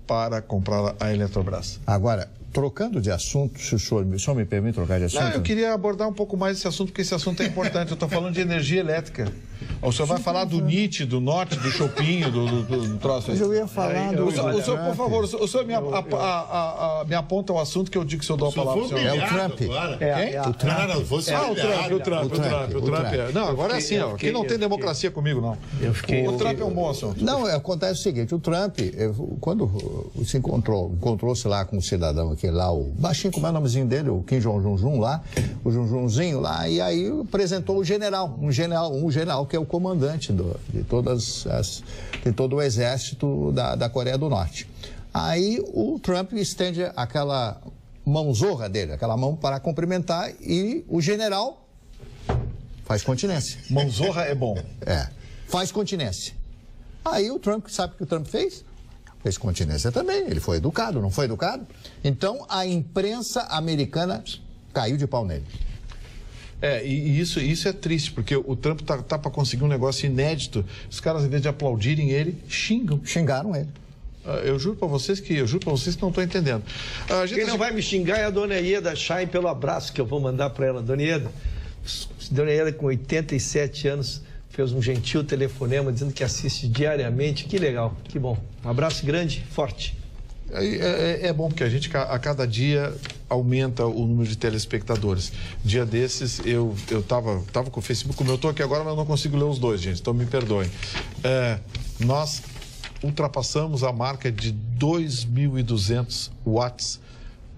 para comprar a Eletrobras. Agora, trocando de assunto, se o senhor me permite trocar de assunto? Não, eu queria abordar um pouco mais esse assunto, porque esse assunto é importante. Eu estou falando de energia elétrica. O senhor vai falar do NIT, do Norte, do Chopinho, do troço aí. Mas eu ia falar do... O senhor, por favor, o senhor me aponta o assunto que eu digo que eu dou a palavra ao senhor. É o Trump. Quem? O Trump. O Trump. Não, agora é assim, ó. Aqui não tem democracia comigo, não. O Trump é um bom assunto. Não, acontece o seguinte, o Trump, quando se encontrou-se lá com um cidadão aqui, lá, o baixinho, como é o nomezinho dele, o Kim Jong-un lá, o Junjunzinho lá, e aí apresentou um general que é o comandante de todo o exército da Coreia do Norte. Aí o Trump estende aquela mãozorra dele, aquela mão para cumprimentar, e o general faz continência. Mãozorra é bom. Faz continência. Aí o Trump, sabe o que o Trump fez? Fez continência também, ele foi educado, não foi educado? Então a imprensa americana caiu de pau nele. E isso é triste, porque o Trump tá para conseguir um negócio inédito. Os caras, em vez de aplaudirem ele, xingaram ele. Eu juro para vocês que não estou entendendo. Quem não vai me xingar é a dona Ieda Chaim, pelo abraço que eu vou mandar para ela. Dona Ieda, com 87 anos, fez um gentil telefonema dizendo que assiste diariamente. Que legal, que bom. Um abraço grande, forte. É bom porque a gente a cada dia aumenta o número de telespectadores. Dia desses eu tava com o Facebook, como eu estou aqui agora, mas eu não consigo ler os dois, gente, então me perdoem. Nós ultrapassamos a marca de 2.200 watts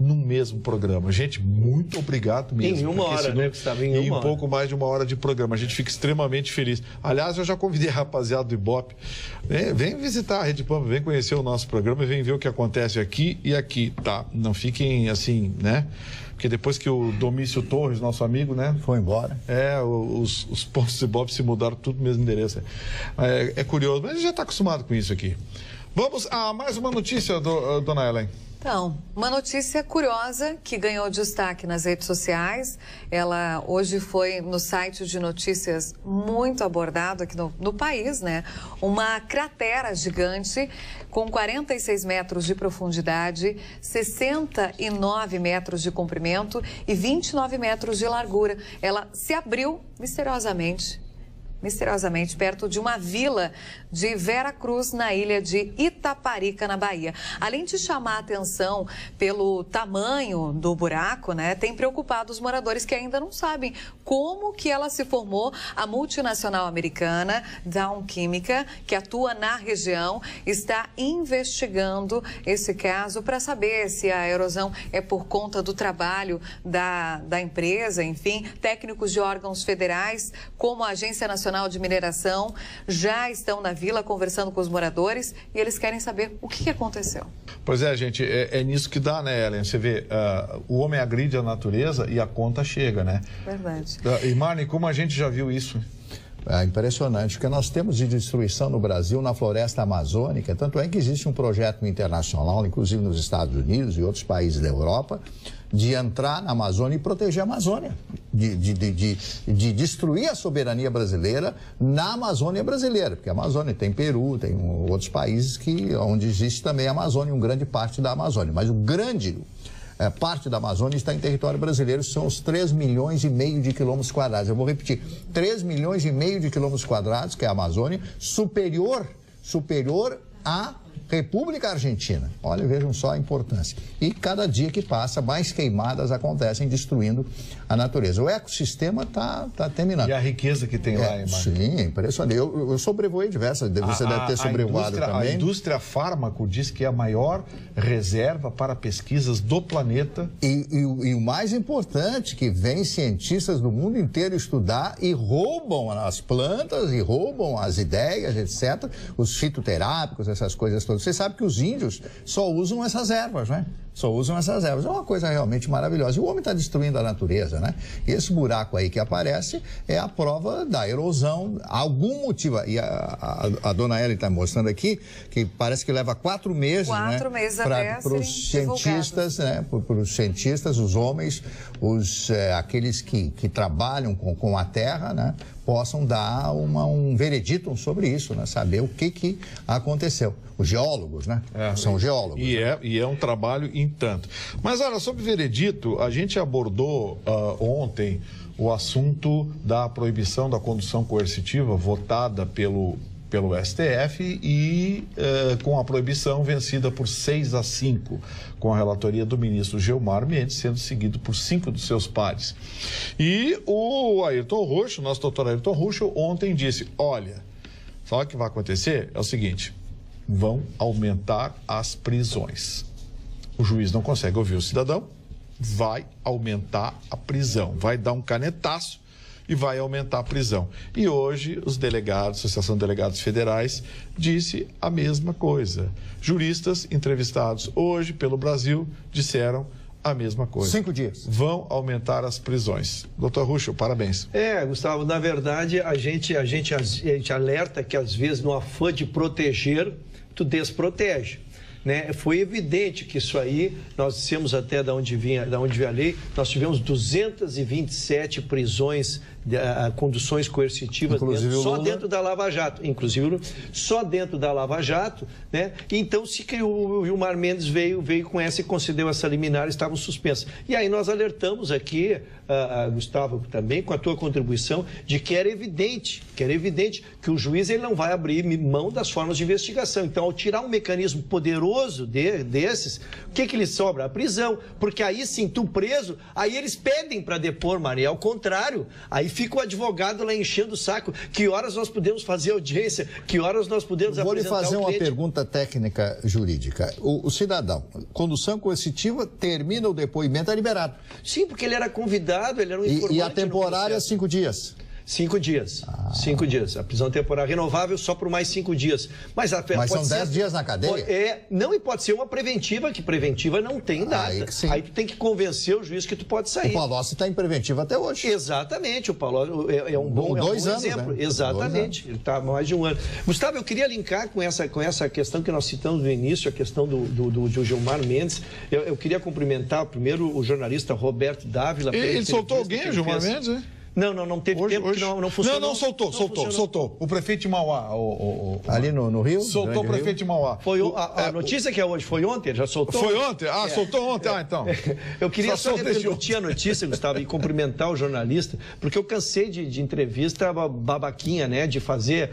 no mesmo programa. Gente, muito obrigado mesmo. Em uma hora, né, Gustavo? Em um pouco mais de uma hora de programa. A gente fica extremamente feliz. Aliás, eu já convidei a rapaziada do Ibope. Vem visitar a Rede Pampa, vem conhecer o nosso programa e vem ver o que acontece aqui e aqui, tá? Não fiquem assim, né? Porque depois que o Domício Torres, nosso amigo, né? Foi embora. Os pontos do Ibope se mudaram tudo no mesmo endereço. É curioso, mas a gente já está acostumado com isso aqui. Vamos a mais uma notícia, dona Ellen. Então, uma notícia curiosa que ganhou destaque nas redes sociais. Ela hoje foi no site de notícias muito abordado aqui no país, né? Uma cratera gigante com 46 metros de profundidade, 69 metros de comprimento e 29 metros de largura. Ela se abriu misteriosamente misteriosamente perto de uma vila de Vera Cruz, na ilha de Itaparica, na Bahia. Além de chamar a atenção pelo tamanho do buraco, né, tem preocupado os moradores que ainda não sabem como que ela se formou. A multinacional americana Dow Química, que atua na região, está investigando esse caso para saber se a erosão é por conta do trabalho da empresa. Enfim, técnicos de órgãos federais, como a Agência Nacional de Mineração, já estão na vila conversando com os moradores e eles querem saber o que aconteceu. Pois é, gente, é nisso que dá, né, Ellen? Você vê, o homem agride a natureza e a conta chega, né? Verdade. E Marne, como a gente já viu isso? É impressionante. O que nós temos de destruição no Brasil, na floresta amazônica, tanto é que existe um projeto internacional, inclusive nos Estados Unidos e outros países da Europa, de entrar na Amazônia e proteger a Amazônia, de destruir a soberania brasileira na Amazônia brasileira, porque a Amazônia tem Peru, tem outros países onde existe também a Amazônia, uma grande parte da Amazônia, mas o grande parte da Amazônia está em território brasileiro, são os 3,5 milhões de quilômetros quadrados. Eu vou repetir, 3,5 milhões de quilômetros quadrados, que é a Amazônia, superior à República Argentina. Olha, vejam só a importância. E cada dia que passa, mais queimadas acontecem, destruindo a natureza. O ecossistema está terminando. E a riqueza que tem lá, Marne? Sim, é impressionante. Eu sobrevoei diversas, você deve ter sobrevoado também. A indústria fármaco diz que é a maior reserva para pesquisas do planeta. E o mais importante, que vem cientistas do mundo inteiro estudar e roubam as plantas, e roubam as ideias, etc., os fitoterápicos, essas coisas todas. Você sabe que os índios só usam essas ervas, né? Só usam essas ervas. É uma coisa realmente maravilhosa. E o homem está destruindo a natureza, né? E esse buraco aí que aparece é a prova da erosão. Algum motivo. E a dona Ellen está mostrando aqui que parece que leva 4 meses, 4 meses até para os cientistas, né? Para os cientistas, os homens, aqueles que trabalham com a terra, né? Possam dar um veredito sobre isso, né? Saber o que aconteceu. Os geólogos, né? São geólogos. E é um trabalho em tanto. Mas, olha, sobre veredito, a gente abordou ontem o assunto da proibição da condução coercitiva votada pelo STF e com a proibição vencida por 6-5, com a relatoria do ministro Gilmar Mendes, sendo seguido por 5 dos seus pares. E o Ayrton Roxo, nosso doutor Ayrton Roxo, ontem disse, olha, sabe o que vai acontecer? É o seguinte, vão aumentar as prisões. O juiz não consegue ouvir o cidadão, vai aumentar a prisão, vai dar um canetaço e vai aumentar a prisão. E hoje os delegados, Associação de Delegados Federais, disse a mesma coisa. Juristas entrevistados hoje pelo Brasil disseram a mesma coisa. 5 dias. Vão aumentar as prisões. Doutor Ruschel, parabéns. Gustavo, na verdade, a gente alerta que às vezes no afã de proteger, tu desprotege. Né? Foi evidente que isso aí, nós dissemos até da onde vinha a lei, nós tivemos 227 prisões, conduções coercitivas dentro da Lava Jato, inclusive só dentro da Lava Jato, né? Então se criou, o Gilmar Mendes veio com essa e concedeu essa liminar, estavam suspensas. E aí nós alertamos aqui, Gustavo, também com a tua contribuição, de que era evidente que o juiz ele não vai abrir mão das formas de investigação. Então, ao tirar um mecanismo poderoso desses, o que lhe sobra? A prisão. Porque aí sim, tu preso, aí eles pedem para depor, Maria. Ao contrário, aí fica o advogado lá enchendo o saco. Que horas nós podemos fazer audiência? Que horas nós podemos apresentar o cliente? Vou lhe fazer uma pergunta técnica jurídica. O cidadão, condução coercitiva, termina o depoimento, é liberado. Sim, porque ele era convidado, ele era um informante. E a temporária, 5 dias? 5 dias. 5 dias. A prisão temporária renovável só por mais 5 dias. Mas são 10 dias na cadeia? Não, e pode ser uma preventiva, que preventiva não tem data. Aí tu tem que convencer o juiz que tu pode sair. O Palocci está em preventiva até hoje. Exatamente. O Palocci é um bom exemplo. Né? Exatamente. Ele está há mais de 1 ano. Gustavo, eu queria linkar com essa questão que nós citamos no início, a questão do Gilmar Mendes. Eu queria cumprimentar primeiro o jornalista Roberto Dávila. Ele soltou alguém, Gilmar Mendes, né? Não teve tempo que não funcionou. Não, soltou. O prefeito de Mauá. Ali no Rio? Soltou o prefeito de Mauá. Foi a notícia que é hoje, foi ontem? Já soltou? Foi ontem? Soltou ontem. Então. Eu queria só repercutir a notícia, Gustavo, e cumprimentar o jornalista, porque eu cansei de entrevista babaquinha, né? De fazer...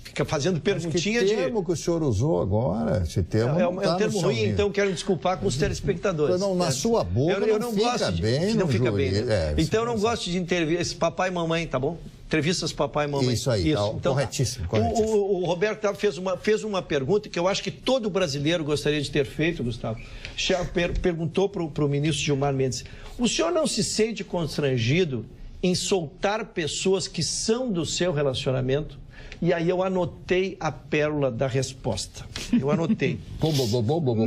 Fica fazendo perguntinha de... Que termo que o senhor usou agora? Esse termo é um termo ruim, então quero me desculpar com os telespectadores. Não, na sua boca eu não fica bem. Não fica bem. Né? Então eu não gosto de entrevistas papai e mamãe, tá bom? Entrevistas papai e mamãe. Isso aí, então, corretíssimo. O Roberto fez uma pergunta que eu acho que todo brasileiro gostaria de ter feito, Gustavo. Perguntou para o ministro Gilmar Mendes: o senhor não se sente constrangido em soltar pessoas que são do seu relacionamento? E aí eu anotei a pérola da resposta. Eu anotei.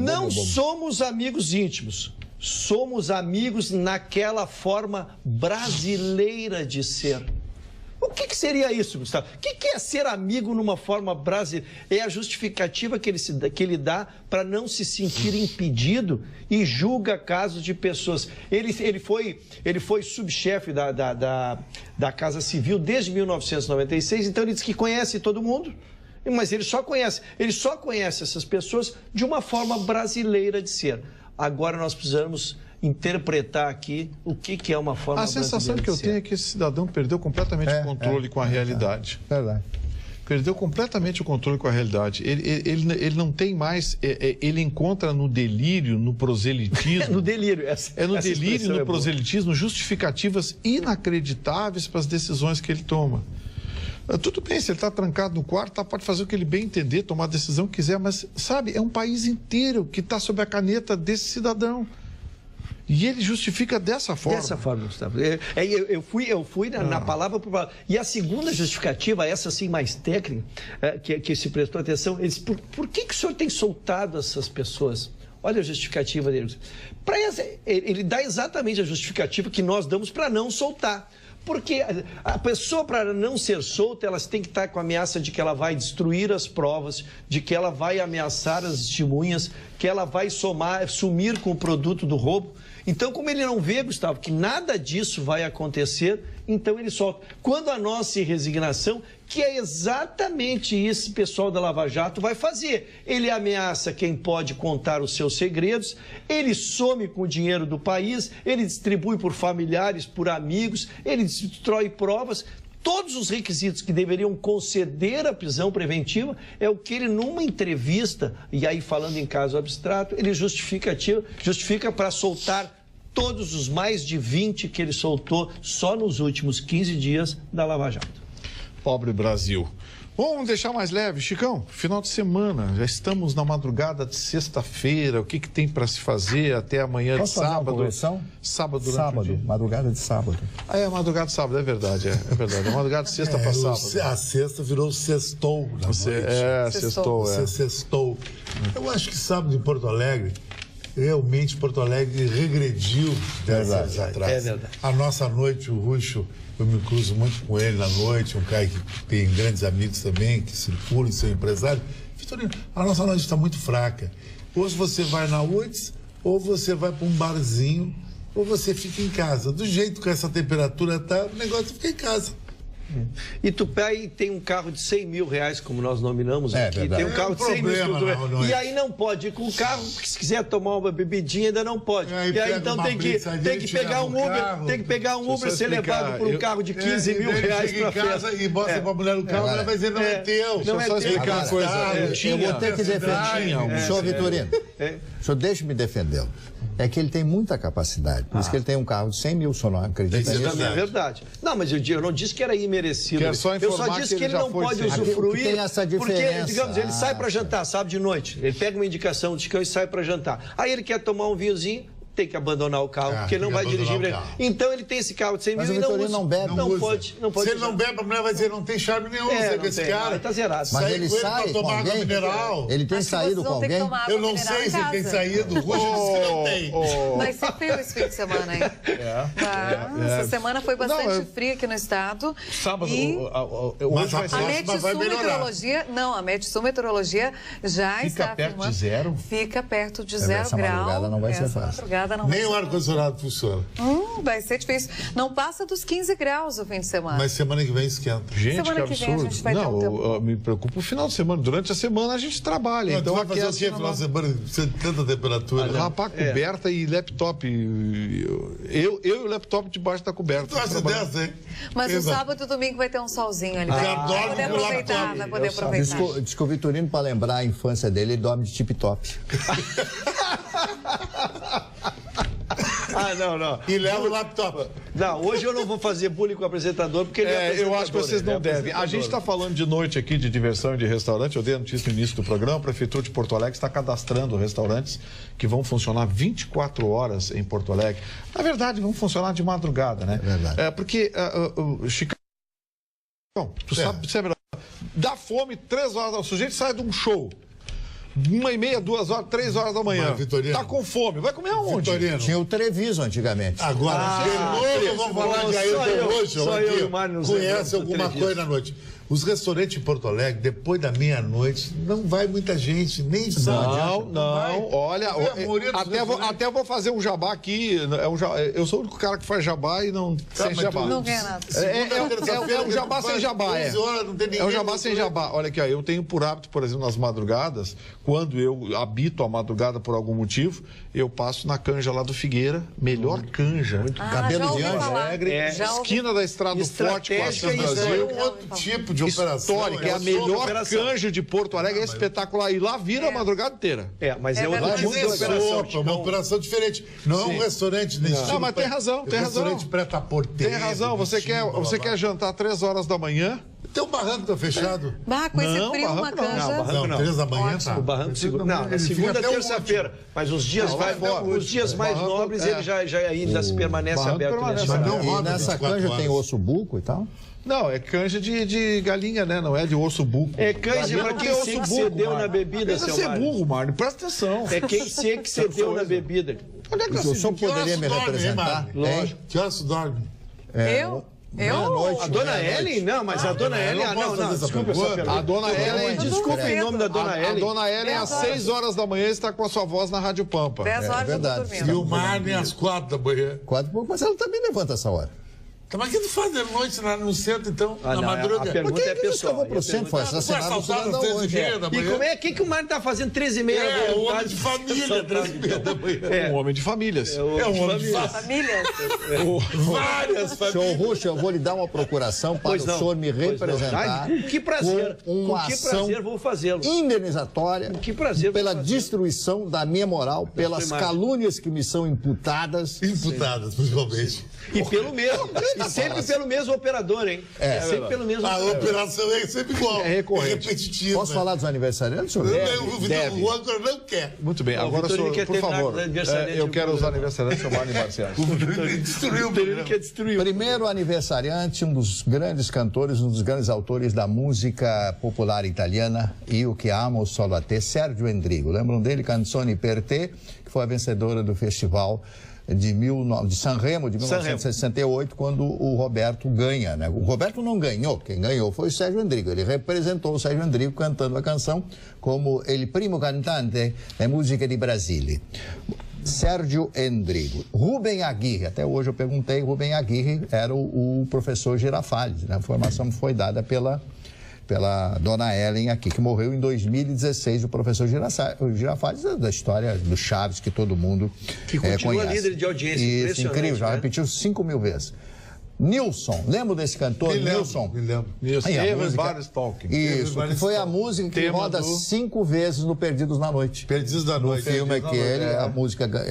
Não somos amigos íntimos. Somos amigos naquela forma brasileira de ser. O que seria isso, Gustavo? O que é ser amigo numa forma brasileira? É a justificativa que ele dá para não se sentir impedido e julga casos de pessoas. Ele foi subchefe da Casa Civil desde 1996, então ele diz que conhece todo mundo, mas ele só conhece essas pessoas de uma forma brasileira de ser. Agora nós precisamos interpretar aqui o que é uma forma brasileira de ser. A sensação que eu tenho é que esse cidadão perdeu completamente o controle com a realidade. Verdade. Perdeu completamente o controle com a realidade. Ele não tem mais... ele encontra no delírio, no proselitismo... no delírio. No delírio, no proselitismo, justificativas inacreditáveis para as decisões que ele toma. Tudo bem, se ele está trancado no quarto, pode fazer o que ele bem entender, tomar a decisão que quiser, mas, sabe, é um país inteiro que está sob a caneta desse cidadão. E ele justifica dessa forma. Dessa forma, Gustavo. Eu fui na palavra por palavra. E a segunda justificativa, essa assim mais técnica, que se prestou atenção, eles, por que o senhor tem soltado essas pessoas? Olha a justificativa deles. Ele dá exatamente a justificativa que nós damos para não soltar. Porque a pessoa, para não ser solta, ela tem que estar com a ameaça de que ela vai destruir as provas, de que ela vai ameaçar as testemunhas, que ela vai sumir com o produto do roubo. Então, como ele não vê, Gustavo, que nada disso vai acontecer, então ele solta. Quando a nossa resignação, que é exatamente isso que o pessoal da Lava Jato vai fazer. Ele ameaça quem pode contar os seus segredos, ele some com o dinheiro do país, ele distribui por familiares, por amigos, ele destrói provas. Todos os requisitos que deveriam conceder a prisão preventiva é o que ele, numa entrevista, e aí falando em caso abstrato, ele justifica para soltar todos os mais de 20 que ele soltou só nos últimos 15 dias da Lava Jato. Pobre Brasil. Vamos deixar mais leve, Chicão. Final de semana, já estamos na madrugada de sexta-feira. O que tem para se fazer até amanhã de sábado? Sábado, madrugada de sábado. É madrugada de sábado, é verdade. É verdade. É madrugada de sexta para sábado. A sexta virou sextou na noite. Sextou. Você sextou. Eu acho que sábado em Porto Alegre, realmente Porto Alegre regrediu 10 anos atrás. É verdade. A nossa noite, o Ruxo, eu me cruzo muito com ele na noite, um cara que tem grandes amigos também, que circulam e são empresários. Vitorino, a nossa noite está muito fraca. Ou você vai na UTS, ou você vai para um barzinho, ou você fica em casa. Do jeito que essa temperatura está, o negócio fica em casa. E tu pega e tem um carro de 100 mil reais, como nós nominamos aqui, verdade. tem um carro de 100 mil reais. E aí não pode ir com o carro, porque se quiser tomar uma bebidinha ainda não pode. E aí então tem que pegar um Uber, tem que pegar um Uber, ser levado por um carro de 15 mil reais para festa. E bota pra mulher no carro, ela vai dizer, não é teu. Não é só explicar uma coisa. Eu vou ter que defender. Senhor Vitorino, o senhor deixa-me defendê-lo. É que ele tem muita capacidade. Por isso que ele tem um carro de 100 mil, só não acredita nisso. Isso é verdade. Não, mas eu não disse que era imerecido. Eu só disse que ele não pode usufruir. Tem essa diferença. Porque, digamos, ele sai para jantar, sábado de noite. Ele pega uma indicação de que eu saio para jantar. Aí ele quer tomar um vinhozinho, tem que abandonar o carro, porque ele não vai dirigir. Então ele tem esse carro de 100 mil e não usa. Não bebe. Não pode. Se ele não bebe, a mulher vai dizer, não tem charme nenhum, esse cara. Tá zerado. Mas ele sai com alguém? Mineral. Ele tem saído com alguém? Eu não sei se ele tem saído. O Roger disse que não tem. Vai ser frio esse fim de semana, hein? Essa semana foi bastante fria aqui no estado. Sábado, mas hoje a próxima vai melhorar. A Metsul Meteorologia já está perto de zero? Fica perto de 0 grau. Essa madrugada não vai ser fácil. bancada não Nem o ar-condicionado funciona. Vai ser difícil. Não passa dos 15 graus o fim de semana. Mas semana que vem esquenta. Gente, semana que que vem a absurdo. gente vai ter um tempo. Eu me preocupo o final de semana. Durante a semana a gente trabalha. Não, Então tu vai fazer o aquece quê no final de semana? Tanta temperatura. Rapaz, coberta e laptop. Eu e o laptop debaixo da coberta. Tu acha dessa, hein? Mas no Exato. sábado e domingo vai ter um solzinho ali. Já Vai dorme poder com o aproveitar, laptop. vai poder aproveitar. Diz que o Vitorino, para lembrar a infância dele, ele dorme de tip-top. Não. E leva o laptop. Não, hoje eu não vou fazer bullying com o apresentador, porque ele é apresentador. Eu acho que vocês não devem. A gente está falando de noite aqui de diversão e de restaurante. Eu dei a notícia no início do programa. A Prefeitura de Porto Alegre está cadastrando restaurantes que vão funcionar 24 horas em Porto Alegre. Na verdade, vão funcionar de madrugada, né? É verdade. Porque o Chicago... Tu sabe, dá fome 3 horas. O sujeito sai de um show. 1h30, 2 horas, 3 horas da manhã. Vitorino. Tá com fome. Vai comer aonde? Vitorino. Tinha o Treviso antigamente. Agora, de novo, vamos falar de Ailton Roxo. Só eu e o Mário nos Conhece lembramos alguma do coisa na noite? Os restaurantes em Porto Alegre, depois da meia-noite, não vai muita gente, nem sabe. Não, olha, até vou fazer um jabá aqui. Eu sou o único cara que faz jabá e não sem jabá. Não ganha nada. É um jabá sem jabá, é. É um jabá sem jabá. Olha aqui, ó, eu tenho por hábito, por exemplo, nas madrugadas, quando eu habito a madrugada por algum motivo, eu passo na canja lá do Figueira, melhor canja. Cabelo de anjo. Esquina da Estrada do Forte com a São Brasil. É um outro tipo de operação. Histórica, é a melhor canja de Porto Alegre, é espetacular. E lá vira a madrugada inteira. Mas é outra tipo de operação. É uma operação diferente. Não é um restaurante nesse estilo. Não, mas tem razão, tem razão. Restaurante preta-porteiro. Tem razão, você quer jantar 3 horas da manhã? Tem um barranco tá fechado. Com esse frio, uma canja. Não, 3 da manhã tá. O barranco segura. Não, na segunda, terça-feira. Mas os dias mais nobres, ele já ainda permanece aberto. Mas não E roda nessa 24 canja horas. tem osso buco e tal? Não, é canja de galinha, né? Não é de osso buco. É canja pra quem se excedeu na bebida, seu Você é Mário. burro, Mário. Presta atenção. É quem se excedeu na bebida. Onde é que O senhor poderia me representar? Lógico. Que horas tu dorme? Eu? Meia-noite. A dona Ellen? Não, mas a dona Ellen... Não, desculpa essa pergunta. A dona Ellen... Desculpa em nome da dona Ellen. A dona Ellen, às 6 horas da manhã, está com a sua voz na Rádio Pampa. 10 horas eu tô verdade. dormindo. E o Marne às 4 da manhã. 4 e pouco, mas ela também levanta essa hora. Mas o que tu faz de noite lá no centro, então, na Não, madruga? a pergunta é Por que pessoal. vou pro centro? Foi assassinado no final da hoje. E como é que o Mário tá fazendo 13h30 É, um homem de família, 3h30 da manhã. Um homem de famílias. É um homem de família. Famílias? Várias famílias. Senhor Russo, eu vou lhe dar uma procuração para o senhor me representar. Com que prazer. Com uma Com que ação prazer vou fazê-lo. indenizatória Que prazer pela vou fazê-lo. destruição da minha moral, pelas imagem. calúnias que me são imputadas. Imputadas, principalmente. E pelo mesmo. E sempre pelo mesmo operador, hein? Sempre pelo mesmo A operador. operação é sempre igual. É recorrente. repetitiva. Posso falar dos aniversariantes, senhor? O âncora não quer. Muito bem, agora, Vitorino senhor, quer por terminar favor, com o aniversariante eu do quero os programa. aniversariantes do Mário Marciais. Destruiu o Ele programa. quer destruir. Primeiro aniversariante, um dos grandes cantores, um dos grandes autores da música popular italiana, Io che amo solo a te, Sergio Endrigo. Lembram dele? Canzoni per te, que foi a vencedora do festival de Sanremo, de 1968, quando o Roberto ganha, né? O Roberto não ganhou, quem ganhou foi o Sergio Endrigo. Ele representou o Sergio Endrigo cantando a canção como il primo cantante da música de Brasília. Sérgio Endrigo. Rubem Aguirre, até hoje eu perguntei, Rubem Aguirre era o professor Girafales, né? A formação foi dada pela dona Ellen aqui, que morreu em 2016, o professor Girafales, da história do Chaves, que todo mundo Que continua conhece. líder de audiência, Isso, impressionante, incrível, já né? repetiu 5.000 vezes. Nilson, lembra desse cantor, Nilson? Me lembro. Aí, a música- Everybody's talking. Isso, que foi a música que Tema roda do- 5 vezes no Perdidos na Noite. Perdidos da No Noite. filme aquele, a música... John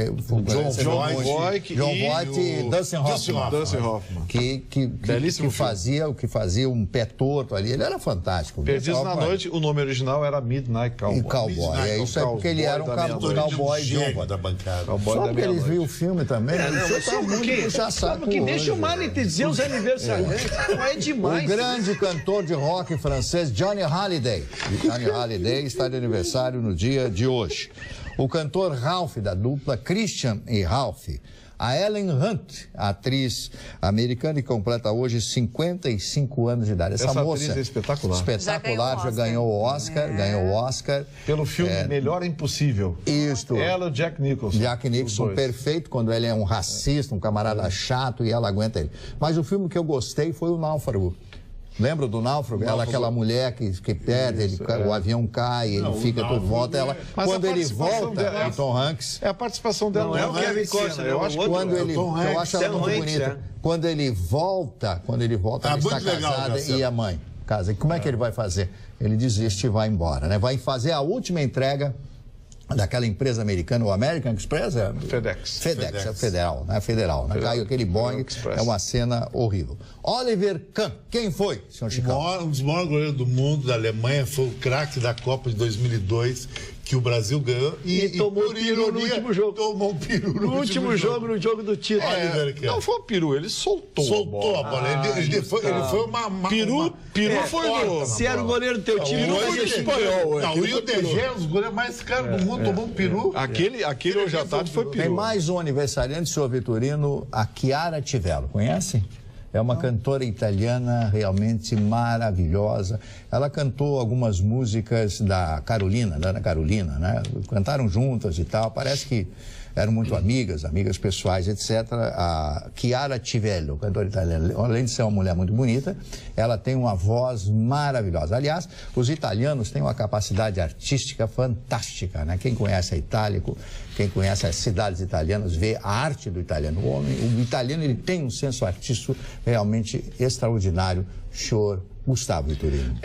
Voight e Dustin Hoffman. Dustin Hoffman. Belíssimo que fazia um pé torto ali. Ele era fantástico. Perdidos na Noite, o nome original era Midnight Cowboy. E cowboy. É isso aí, porque ele era um cowboy de Gênio uva. da bancada. Cowboy Só da porque eles meia-noite. viram o filme também. Isso tá muito puxa-saco Deixa o hoje. Mário dizer os aniversariantes. Não é demais. O grande cantor de rock francês Johnny Hallyday. Johnny Hallyday está de aniversário no dia de hoje. O cantor Ralph, da dupla Christian e Ralph. A Helen Hunt, atriz americana e completa hoje 55 anos de idade. Essa moça atriz é espetacular. Espetacular, já ganhou o Oscar, ganhou o Oscar. Pelo filme Melhor é Impossível. Isto. Ela e o Jack Nicholson. Jack Nicholson, perfeito, quando ele é um racista, um camarada chato e ela aguenta ele. Mas o filme que eu gostei foi o Náufrago. Lembra do Náufrago? Ela, aquela mulher que perde, o avião cai, ele fica por volta. Ela, quando ele volta, é o Tom Hanks. É a participação dela. Não é o Kevin Costner, eu acho que quando ele, eu acho ela muito bonita. Quando ele volta, ela está casada e a mãe. Casa. E como é que ele vai fazer? Ele desiste e vai embora, né? Vai fazer a última entrega daquela empresa americana, o American Express? FedEx. É federal, né? Federal, né? Caiu aquele Boeing, é uma cena horrível. Oliver Kahn, quem foi, senhor Chicão? Um dos maiores goleiros do mundo, da Alemanha, foi o craque da Copa de 2002, que o Brasil ganhou. E tomou um peru no último jogo. Tomou um peru no último jogo, no jogo do título. Não foi um peru, ele soltou a bola. Ele foi uma... Peru foi do... Se era o goleiro do teu time, não foi espanhol. Não, o Rio de Janeiro, os goleiros mais caros do mundo, tomou um peru. Aquele hoje à tarde foi peru. Tem mais um aniversariante, senhor Vitorino, a Chiara Tivello. Conhece? É uma cantora italiana realmente maravilhosa. Ela cantou algumas músicas da Carolina, da Ana Carolina, né? Cantaram juntas e tal. Parece que eram muito amigas pessoais, etc. A Chiara Tivello, cantora italiana, além de ser uma mulher muito bonita, ela tem uma voz maravilhosa. Aliás, os italianos têm uma capacidade artística fantástica, né? Quem conhece a Itália, quem conhece as cidades italianas, vê a arte do italiano. O italiano, ele tem um senso artístico realmente extraordinário. Senhor Gustavo Vitorino.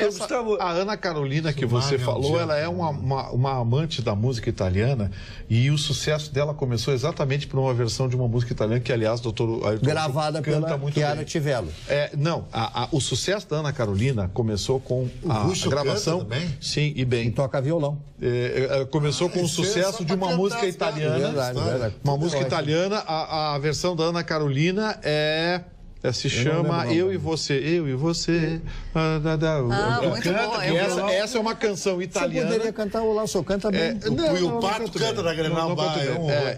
A Ana Carolina que você falou, ela é uma amante da música italiana e o sucesso dela começou exatamente por uma versão de uma música italiana que, aliás, doutor Ayrton gravada pela Chiara Tivello. O sucesso da Ana Carolina começou com a gravação. Sim, e bem. E toca violão. Começou com o sucesso de uma música italiana. Verdade. Uma música italiana. A versão da Ana Carolina se chama Eu e Você. Eu e Você. Muito bom. Essa é uma canção italiana. Você poderia cantar o Laço canta bem. E o Pato canta na Grenal.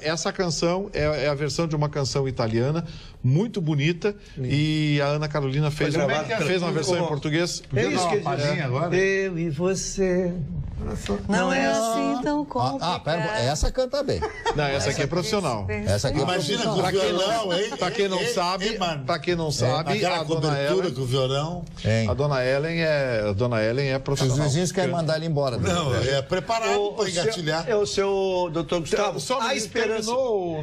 Essa canção é a versão de uma canção italiana muito bonita e a Ana Carolina fez uma versão em português. É isso que ele agora. Eu e Você. Não é assim tão complicado. Pera, essa canta bem. Não, essa aqui é profissional. Essa aqui é Imagina com o violão, hein? Pra quem não sabe, aquela cobertura com o violão. A dona Ellen é profissional. Os vizinhos querem mandar ele embora. Não, é preparado para engatilhar. É o seu doutor Gustavo. Só a esperança.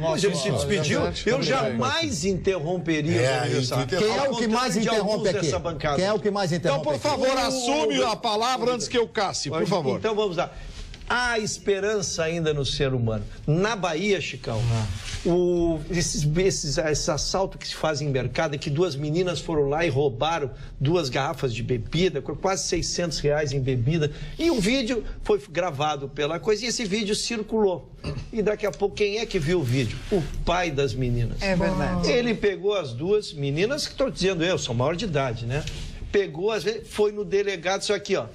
Mas ele se despediu. Eu jamais interromperia o aniversário. Quem é o que mais interrompe aqui? Quem é o que mais interrompe? Então, por favor, assume a palavra antes que eu casse, por favor. Então vamos lá. Há esperança ainda no ser humano. Na Bahia, Chicão, esse assalto que se faz em mercado, é que duas meninas foram lá e roubaram 2 garrafas de bebida, com quase R$600 em bebida, e o vídeo foi gravado pela coisa, e esse vídeo circulou. E daqui a pouco, quem é que viu o vídeo? O pai das meninas. É verdade. Ele pegou as 2 meninas, que estou dizendo eu, são maior de idade, né? Pegou, foi no delegado, isso aqui, ó,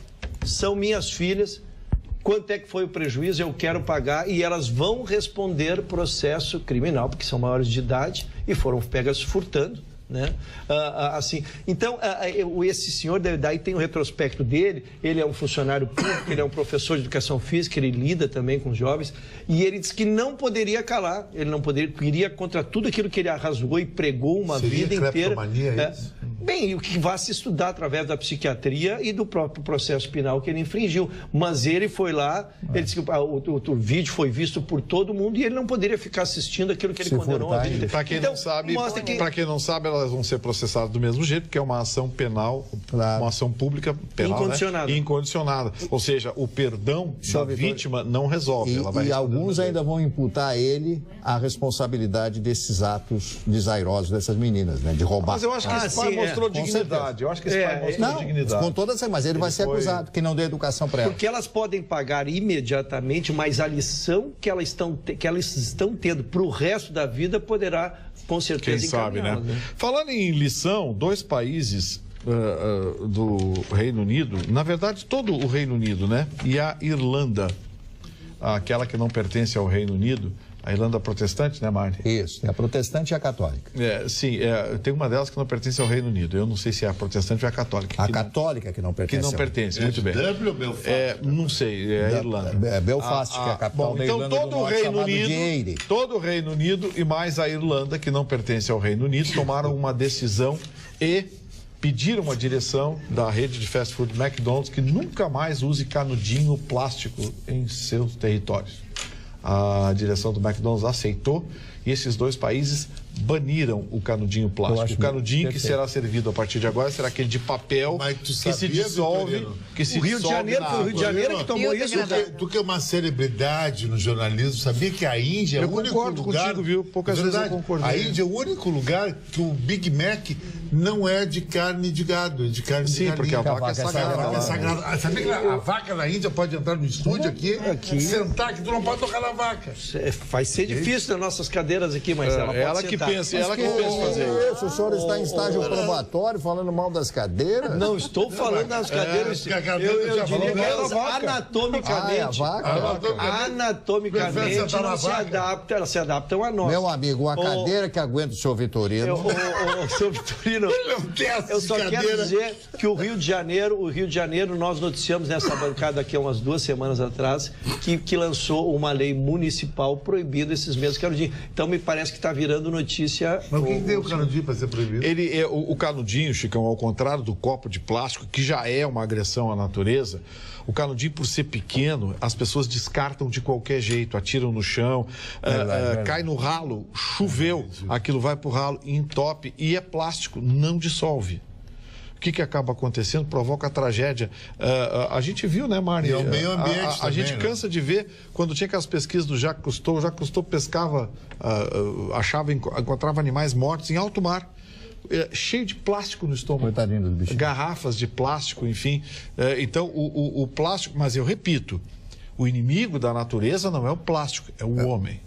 são minhas filhas. Quanto é que foi o prejuízo? Eu quero pagar. E elas vão responder processo criminal, porque são maiores de idade e foram pegas furtando, né? Assim, então, esse senhor, daí tem um retrospecto dele, ele é um funcionário público, ele é um professor de educação física, ele lida também com jovens, e ele disse que não poderia calar, ele não poderia, iria contra tudo aquilo que ele arrasou e pregou uma vida inteira. Isso? Bem, o que vai se estudar através da psiquiatria e do próprio processo penal que ele infringiu. Mas ele foi lá, ele disse que o vídeo foi visto por todo mundo e ele não poderia ficar assistindo aquilo que ele condenou a vida inteira. Para quem não sabe, elas vão ser processadas do mesmo jeito, porque é uma ação penal, uma ação pública penal, incondicionada. Né? Incondicionada. Ou seja, o perdão da vítima não resolve. E alguns ainda vão imputar a ele a responsabilidade desses atos desairosos dessas meninas, né? De roubar. Mas eu acho que esse pai mostrou dignidade. Eu acho que esse pai mostrou dignidade. Com toda essa, mas ele vai ser acusado, que não deu educação para ela. Porque elas podem pagar imediatamente, mas a lição que elas estão tendo para o resto da vida poderá, com certeza, quem sabe, né? Falando em lição, 2 países do Reino Unido, na verdade todo o Reino Unido, né? E a Irlanda, aquela que não pertence ao Reino Unido, A Irlanda protestante, né, Marne? Isso, é a protestante e a católica. Sim, tem uma delas que não pertence ao Reino Unido. Eu não sei se é a protestante ou a católica. A católica que não pertence. Que não pertence, muito bem. Dublin ou Belfast? Não sei, é a Irlanda. Belfast, que é a capital da então Irlanda do Norte, todo o Reino Unido e mais a Irlanda, que não pertence ao Reino Unido, tomaram uma decisão e pediram a direção da rede de fast food McDonald's que nunca mais use canudinho plástico em seus territórios. A direção do McDonald's aceitou e esses dois países baniram o canudinho plástico. O canudinho que será servido a partir de agora será aquele de papel que se dissolve. O Rio de Janeiro que tomou isso. Tu que é uma celebridade no jornalismo, sabia que a Índia é o único lugar... contigo, viu? Poucas vezes eu concordei. A Índia é o único lugar que o Big Mac não é de carne de gado, é de carne de galinha. Porque a vaca é sagrada. Sabia que a vaca na Índia pode entrar no estúdio aqui, sentar, que tu não pode tocar na vaca. Vai ser difícil nas nossas cadeiras aqui, mas ela pode sentar. Ela que pensa fazer isso. O senhor está em estágio probatório falando mal das cadeiras? Não estou falando das cadeiras. Eu diria que elas anatomicamente elas se adaptam a nós. Meu amigo, a cadeira que aguenta o senhor Vitorino. Senhor Vitorino, eu só quero dizer que o Rio de Janeiro, nós noticiamos nessa bancada aqui há umas 2 semanas atrás, que lançou uma lei municipal proibindo esses mesmos canudinhos. Então me parece que está virando notícia. Mas o que tem o canudinho para ser proibido? O canudinho, Chicão, ao contrário do copo de plástico, que já é uma agressão à natureza, o canudinho, por ser pequeno, as pessoas descartam de qualquer jeito, atiram no chão, cai no ralo, choveu, aquilo vai pro ralo, entope e é plástico, não dissolve. O que acaba acontecendo? Provoca a tragédia. A gente viu, né, Marne? E o meio ambiente a gente cansa de ver quando tinha aquelas pesquisas do Jacques Cousteau. O Jacques Cousteau pescava, encontrava animais mortos em alto mar. Cheio de plástico no estômago. Coitadinho dos bichinhos. Garrafas de plástico, enfim. Então, o plástico... Mas eu repito, o inimigo da natureza não é o plástico, é o homem.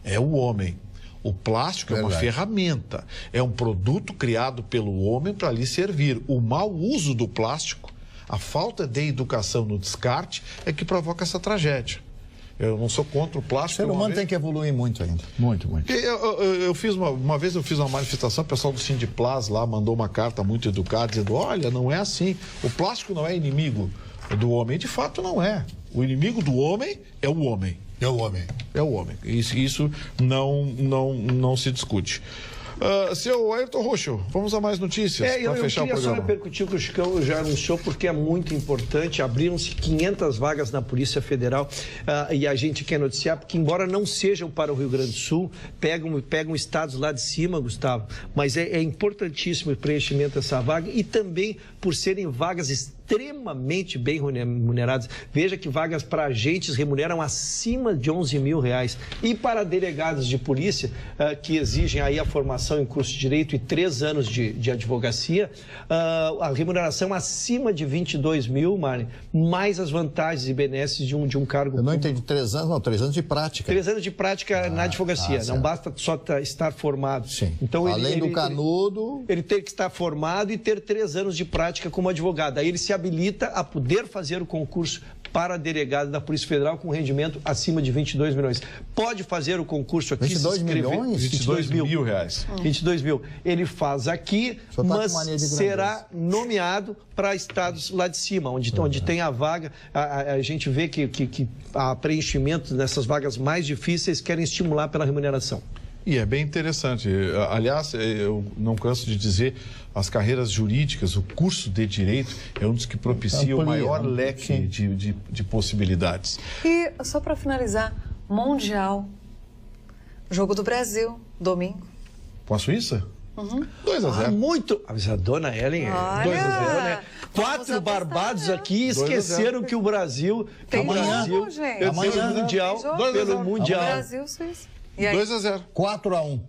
É o homem. O plástico é uma ferramenta, é um produto criado pelo homem para lhe servir. O mau uso do plástico, a falta de educação no descarte, é que provoca essa tragédia. Eu não sou contra o plástico. O ser humano tem que evoluir muito ainda. Muito, muito. Eu fiz uma vez eu fiz uma manifestação, o pessoal do Sindiplas lá mandou uma carta muito educada, dizendo, olha, não é assim. O plástico não é inimigo do homem. De fato, não é. O inimigo do homem é o homem. É o homem. É o homem. Isso não se discute. Seu Ayrton Roxo, vamos a mais notícias para fechar o programa. Eu queria só repercutir o que o Chicão já anunciou, porque é muito importante. Abriram-se 500 vagas na Polícia Federal e a gente quer noticiar, porque embora não sejam para o Rio Grande do Sul, pegam estados lá de cima, Gustavo, mas é importantíssimo o preenchimento dessa vaga e também por serem vagas extremamente bem remuneradas. Veja que vagas para agentes remuneram acima de R$11 mil. E para delegados de polícia, que exigem aí a formação em curso de Direito e 3 anos de advocacia, a remuneração acima de 22 mil, Marne, mais as vantagens e benesses de um cargo. Eu não entendi, 3 anos, não, 3 anos de prática. 3 anos de prática na advocacia, não basta só estar formado. Sim. Então, além do canudo... Ele tem que estar formado e ter 3 anos de prática como advogado. Aí ele se habilita a poder fazer o concurso para delegado da Polícia Federal com rendimento acima de 22 milhões. Pode fazer o concurso aqui, 22 milhões? 22 mil reais. 22 mil. Ele faz aqui, mas será nomeado para estados lá de cima, onde tem a vaga. A gente vê que a preenchimento dessas vagas mais difíceis querem estimular pela remuneração. E é bem interessante. Aliás, eu não canso de dizer, as carreiras jurídicas, o curso de Direito é um dos que propicia o maior leque de possibilidades. E, só para finalizar, Mundial, Jogo do Brasil, domingo. Com a Suíça? 2-0. Muito. Mas a dona Ellen é 2-0, né? 4 barbados aqui esqueceram que o Brasil tem amanhã, amanhã pelo Mundial. Brasil, Suíça. 2-0. 4-1.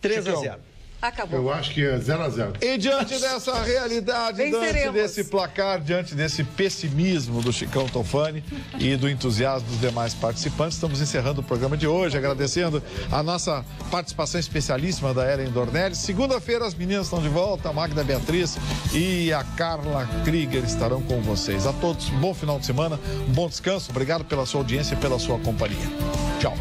3-0. Acabou. Eu acho que é 0-0. E diante dessa realidade, diante desse placar, diante desse pessimismo do Chicão Tofani e do entusiasmo dos demais participantes, estamos encerrando o programa de hoje, agradecendo a nossa participação especialíssima da Ellen Dornelles. Segunda-feira as meninas estão de volta, a Magda Beatriz e a Carla Krieger estarão com vocês. A todos, um bom final de semana, um bom descanso, obrigado pela sua audiência e pela sua companhia. Tchau.